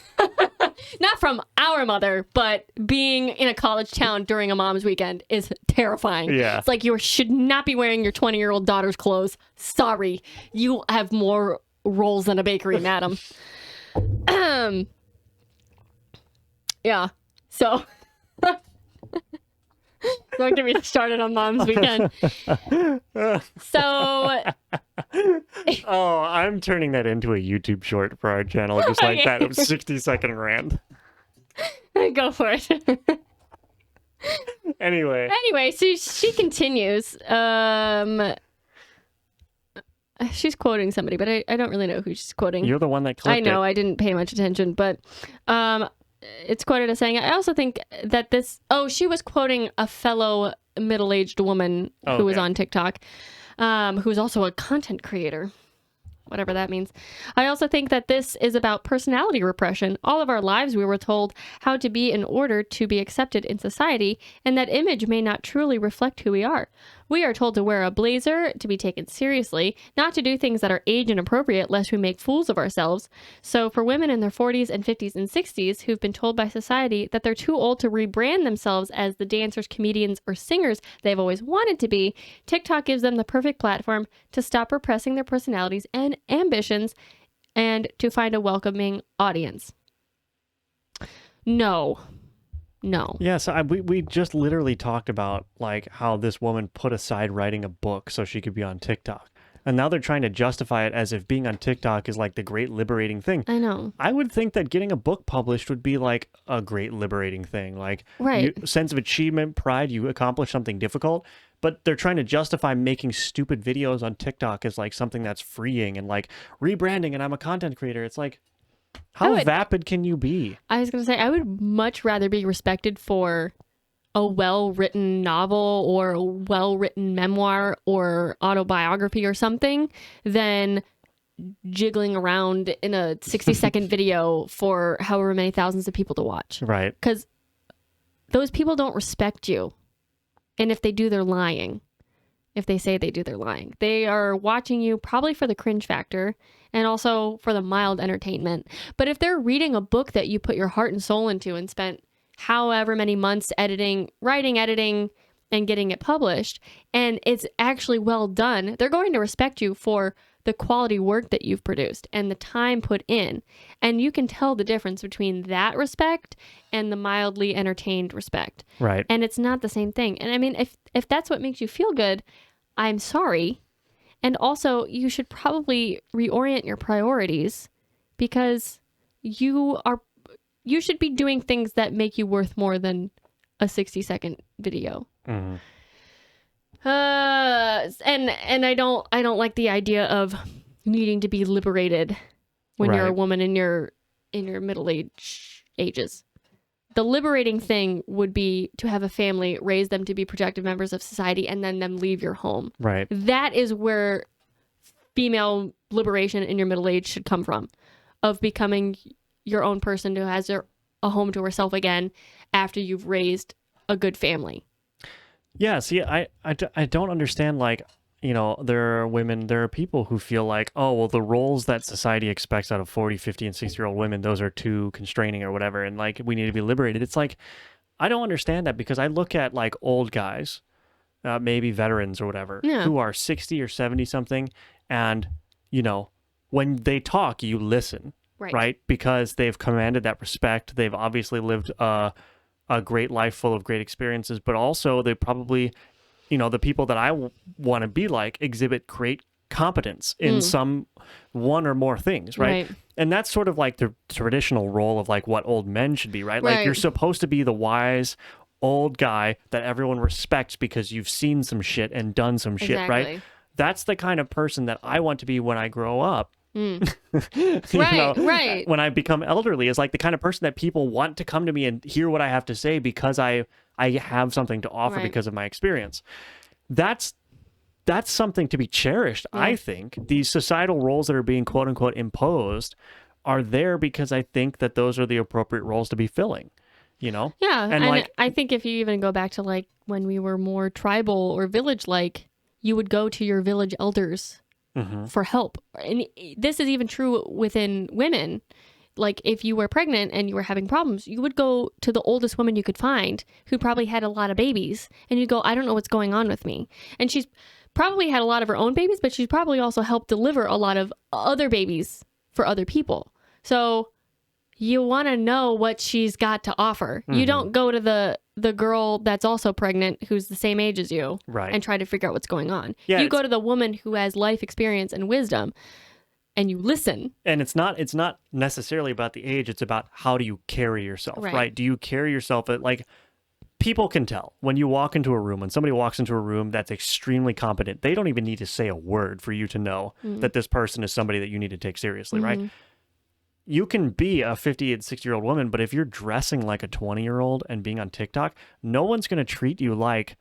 Not from our mother, but being in a college town during a mom's weekend is terrifying. Yeah. It's like you should not be wearing your 20-year-old daughter's clothes. Sorry. You have more rolls than a bakery, madam. Yeah. So don't get me started on mom's weekend. So Oh, I'm turning that into a YouTube short for our channel, just like that. It was 60-second rant. go for it. Anyway, So she continues. She's quoting somebody, but I don't really know who she's quoting. you're the one that clicked I know, it. I didn't pay much attention, but it's quoted as saying, I also think that she was quoting a fellow middle-aged woman who was Okay. on TikTok, who's also a content creator. Whatever that means. I also think that this is about personality repression. All of our lives we were told how to be in order to be accepted in society, and that image may not truly reflect who we are. We are told to wear a blazer, to be taken seriously, not to do things that are age inappropriate lest we make fools of ourselves. So for women in their 40s and 50s and 60s who've been told by society that they're too old to rebrand themselves as the dancers, comedians, or singers they've always wanted to be, TikTok gives them the perfect platform to stop repressing their personalities and ambitions and to find a welcoming audience. No. Yeah, so we just literally talked about like how this woman put aside writing a book so she could be on TikTok. And now they're trying to justify it as if being on TikTok is like the great liberating thing. I know. I would think that getting a book published would be like a great liberating thing. Like Right. sense of achievement, pride, you accomplish something difficult. But they're trying to justify making stupid videos on TikTok as like something that's freeing and like rebranding and I'm a content creator. It's like, how vapid can you be? I was going to say, I would much rather be respected for a well-written novel or a well-written memoir or autobiography or something than jiggling around in a 60-second video for however many thousands of people to watch. Right. Because those people don't respect you. And if they do, they're lying. If they say they do, they're lying. They are watching you probably for the cringe factor and also for the mild entertainment. But if they're reading a book that you put your heart and soul into and spent however many months editing, and getting it published, and it's actually well done, they're going to respect you for the quality work that you've produced and the time put in. And you can tell the difference between that respect and the mildly entertained respect. Right. And it's not the same thing. And I mean, if that's what makes you feel good, I'm sorry. And also, you should probably reorient your priorities, because you should be doing things that make you worth more than a 60-second video. Mm-hmm. And I don't like the idea of needing to be liberated when you're a woman in your middle ages. The liberating thing would be to have a family, raise them to be productive members of society, and then them leave your home. Right. That is where female liberation in your middle age should come from, of becoming your own person who has a home to herself again after you've raised a good family. Yeah, see, I don't understand, like, you know, there are people who feel like, oh, well, the roles that society expects out of 40, 50, and 60-year-old women, those are too constraining or whatever, and, like, we need to be liberated. It's like, I don't understand that, because I look at, like, old guys, maybe veterans or whatever, who are 60 or 70-something, and, you know, when they talk, you listen, right? Because they've commanded that respect. They've obviously lived a great life full of great experiences, but also they probably, you know, the people that I want to be like exhibit great competence in some one or more things, right? And that's sort of like the traditional role of like what old men should be, right? Like you're supposed to be the wise old guy that everyone respects because you've seen some shit and done some shit, right? That's the kind of person that I want to be when I grow up. Right. When I become elderly, is like the kind of person that people want to come to me and hear what I have to say because I have something to offer because of my experience. That's something to be cherished. I think these societal roles that are being quote unquote imposed are there because I think that those are the appropriate roles to be filling, you know? Yeah. And like, I think if you even go back to like when we were more tribal or village like, you would go to your village elders for help. And this is even true within women. Like if you were pregnant and you were having problems, you would go to the oldest woman you could find who probably had a lot of babies, and you'd go, I don't know what's going on with me. And she's probably had a lot of her own babies, but she's probably also helped deliver a lot of other babies for other people. So you want to know what she's got to offer. You don't go to the girl that's also pregnant who's the same age as you and try to figure out what's going on. You go to the woman who has life experience and wisdom, and you listen. And it's not necessarily about the age. It's about how do you carry yourself, right? Do you carry yourself like people can tell when you walk into a room, when somebody walks into a room that's extremely competent, they don't even need to say a word for you to know that this person is somebody that you need to take seriously, right? You can be a 50 and 60-year-old woman, but if you're dressing like a 20-year-old and being on TikTok, no one's going to treat you like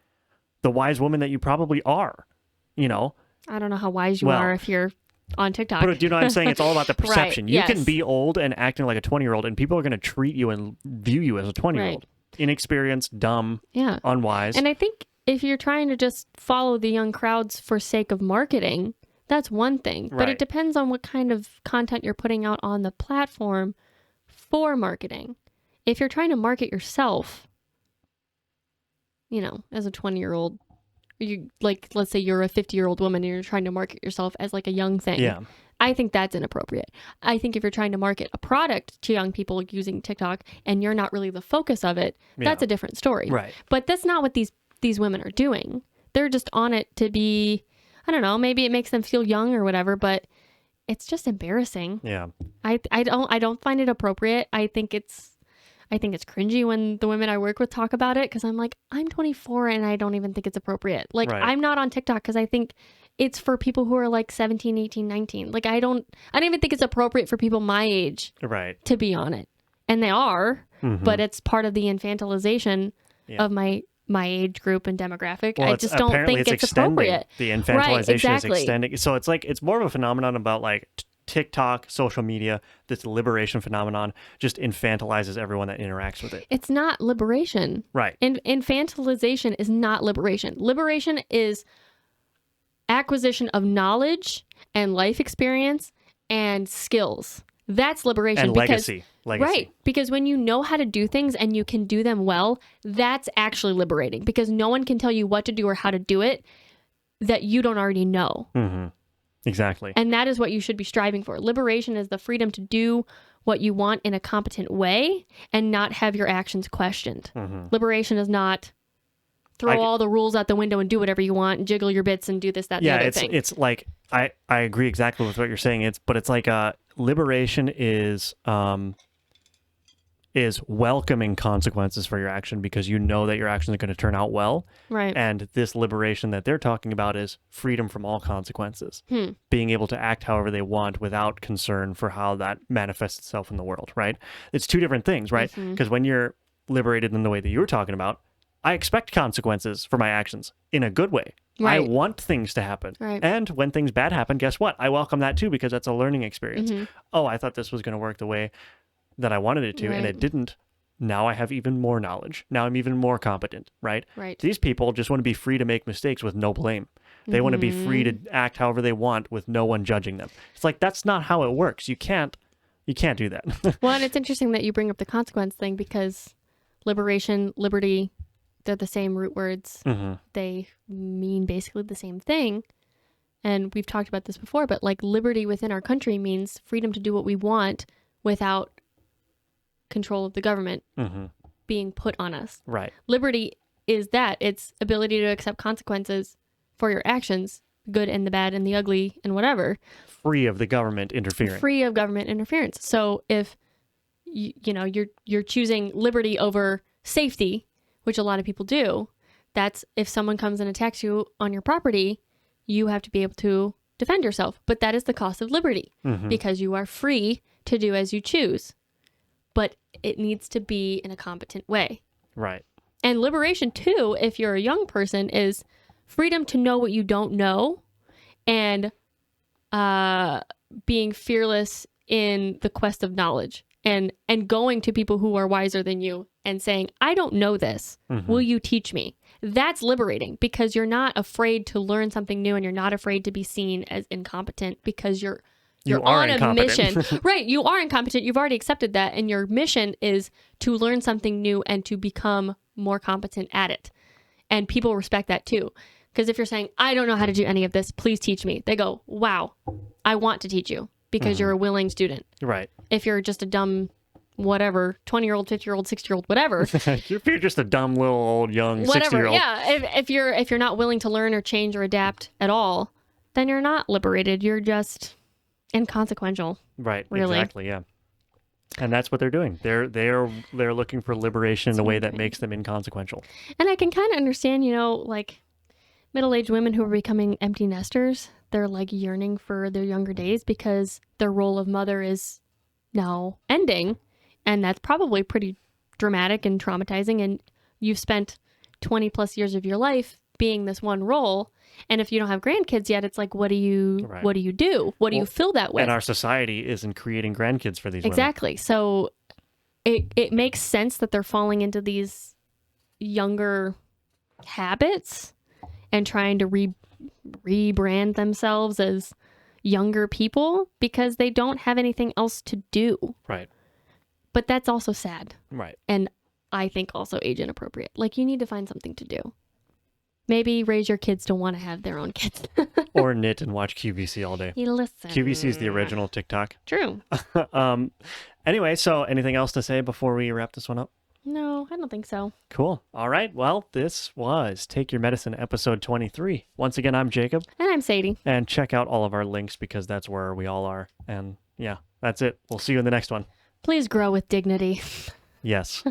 the wise woman that you probably are, you know? I don't know how wise you are if you're on TikTok. But do you know what I'm saying? It's all about the perception. You can be old and acting like a 20-year-old, and people are going to treat you and view you as a 20-year-old. Inexperienced, dumb, unwise. And I think if you're trying to just follow the young crowds for sake of marketing, that's one thing, but it depends on what kind of content you're putting out on the platform for marketing. If you're trying to market yourself, you know, as a 20-year-old, you like, let's say you're a 50-year-old woman and you're trying to market yourself as like a young thing. Yeah. I think that's inappropriate. I think if you're trying to market a product to young people using TikTok and you're not really the focus of it, that's a different story. Right. But that's not what these women are doing. They're just on it to be, I don't know, maybe it makes them feel young or whatever, but it's just embarrassing. Yeah. I don't find it appropriate. I think it's cringy when the women I work with talk about it, because I'm like, I'm 24 and I don't even think it's appropriate. Like I'm not on TikTok because I think it's for people who are like 17, 18, 19. Like I don't even think it's appropriate for people my age to be on it. And they are, but it's part of the infantilization of my age group and demographic. Well, I just don't think it's appropriate. The infantilization is extending. So it's like, it's more of a phenomenon about like TikTok, social media, this liberation phenomenon just infantilizes everyone that interacts with it. It's not liberation. Right. Infantilization is not liberation. Liberation is acquisition of knowledge and life experience and skills. That's liberation. And legacy. Right. Because when you know how to do things and you can do them well, that's actually liberating because no one can tell you what to do or how to do it that you don't already know. Mm-hmm. Exactly. And that is what you should be striving for. Liberation is the freedom to do what you want in a competent way and not have your actions questioned. Mm-hmm. Liberation is not throw all the rules out the window and do whatever you want and jiggle your bits and do this, that, and the other thing. Yeah, it's like, I agree exactly with what you're saying. But it's like liberation is welcoming consequences for your action because you know that your actions are going to turn out well. Right. And this liberation that they're talking about is freedom from all consequences. Being able to act however they want without concern for how that manifests itself in the world, right? It's two different things, right? Because when you're liberated in the way that you were talking about, I expect consequences for my actions in a good way. Right. I want things to happen. Right. And when things bad happen, guess what? I welcome that too because that's a learning experience. Oh, I thought this was going to work the way that I wanted it to, and it didn't. Now I have even more knowledge. Now I'm even more competent, right? Right. These people just want to be free to make mistakes with no blame. They want to be free to act however they want with no one judging them. It's like, that's not how it works. You can't do that. Well, and it's interesting that you bring up the consequence thing because liberation, liberty, they're the same root words. They mean basically the same thing. And we've talked about this before, but like liberty within our country means freedom to do what we want without control of the government being put on us. Right. Liberty is that. It's ability to accept consequences for your actions, good and the bad and the ugly and whatever. Free of the government interfering. Free of government interference. So if you're choosing liberty over safety, which a lot of people do, that's if someone comes and attacks you on your property, you have to be able to defend yourself. But that is the cost of liberty because you are free to do as you choose. But it needs to be in a competent way. Right. And liberation, too, if you're a young person, is freedom to know what you don't know and being fearless in the quest of knowledge and going to people who are wiser than you and saying, I don't know this. Will you teach me? That's liberating because you're not afraid to learn something new and you're not afraid to be seen as incompetent because you're on a mission. Right. You are incompetent. You've already accepted that. And your mission is to learn something new and to become more competent at it. And people respect that too. Because if you're saying, I don't know how to do any of this, please teach me. They go, wow, I want to teach you because you're a willing student. Right. If you're just a dumb, whatever, 20-year-old, 50-year-old, 60-year-old, whatever. If you're just a dumb little old young 60-year-old. Yeah. If you're not willing to learn or change or adapt at all, then you're not liberated. You're just inconsequential. Right. Really. Exactly. Yeah. And that's what they're doing. They're looking for liberation in a way that makes them inconsequential. And I can kind of understand, like middle-aged women who are becoming empty nesters. They're like yearning for their younger days because their role of mother is now ending. And that's probably pretty dramatic and traumatizing. And you've spent 20 plus years of your life being this one role. And if you don't have grandkids yet, it's like, what do you do? What do you fill that with? And our society isn't creating grandkids for these Exactly. women. So it makes sense that they're falling into these younger habits and trying to rebrand themselves as younger people because they don't have anything else to do. Right. But that's also sad. Right. And I think also age inappropriate. Like you need to find something to do. Maybe raise your kids to want to have their own kids. Or knit and watch QVC all day. You listen. QVC is the original TikTok. True. Anyway, so anything else to say before we wrap this one up? No, I don't think so. Cool. All right. Well, this was Take Your Medicine episode 23. Once again, I'm Jacob. And I'm Sadie. And check out all of our links because that's where we all are. And yeah, that's it. We'll see you in the next one. Please grow with dignity. Yes.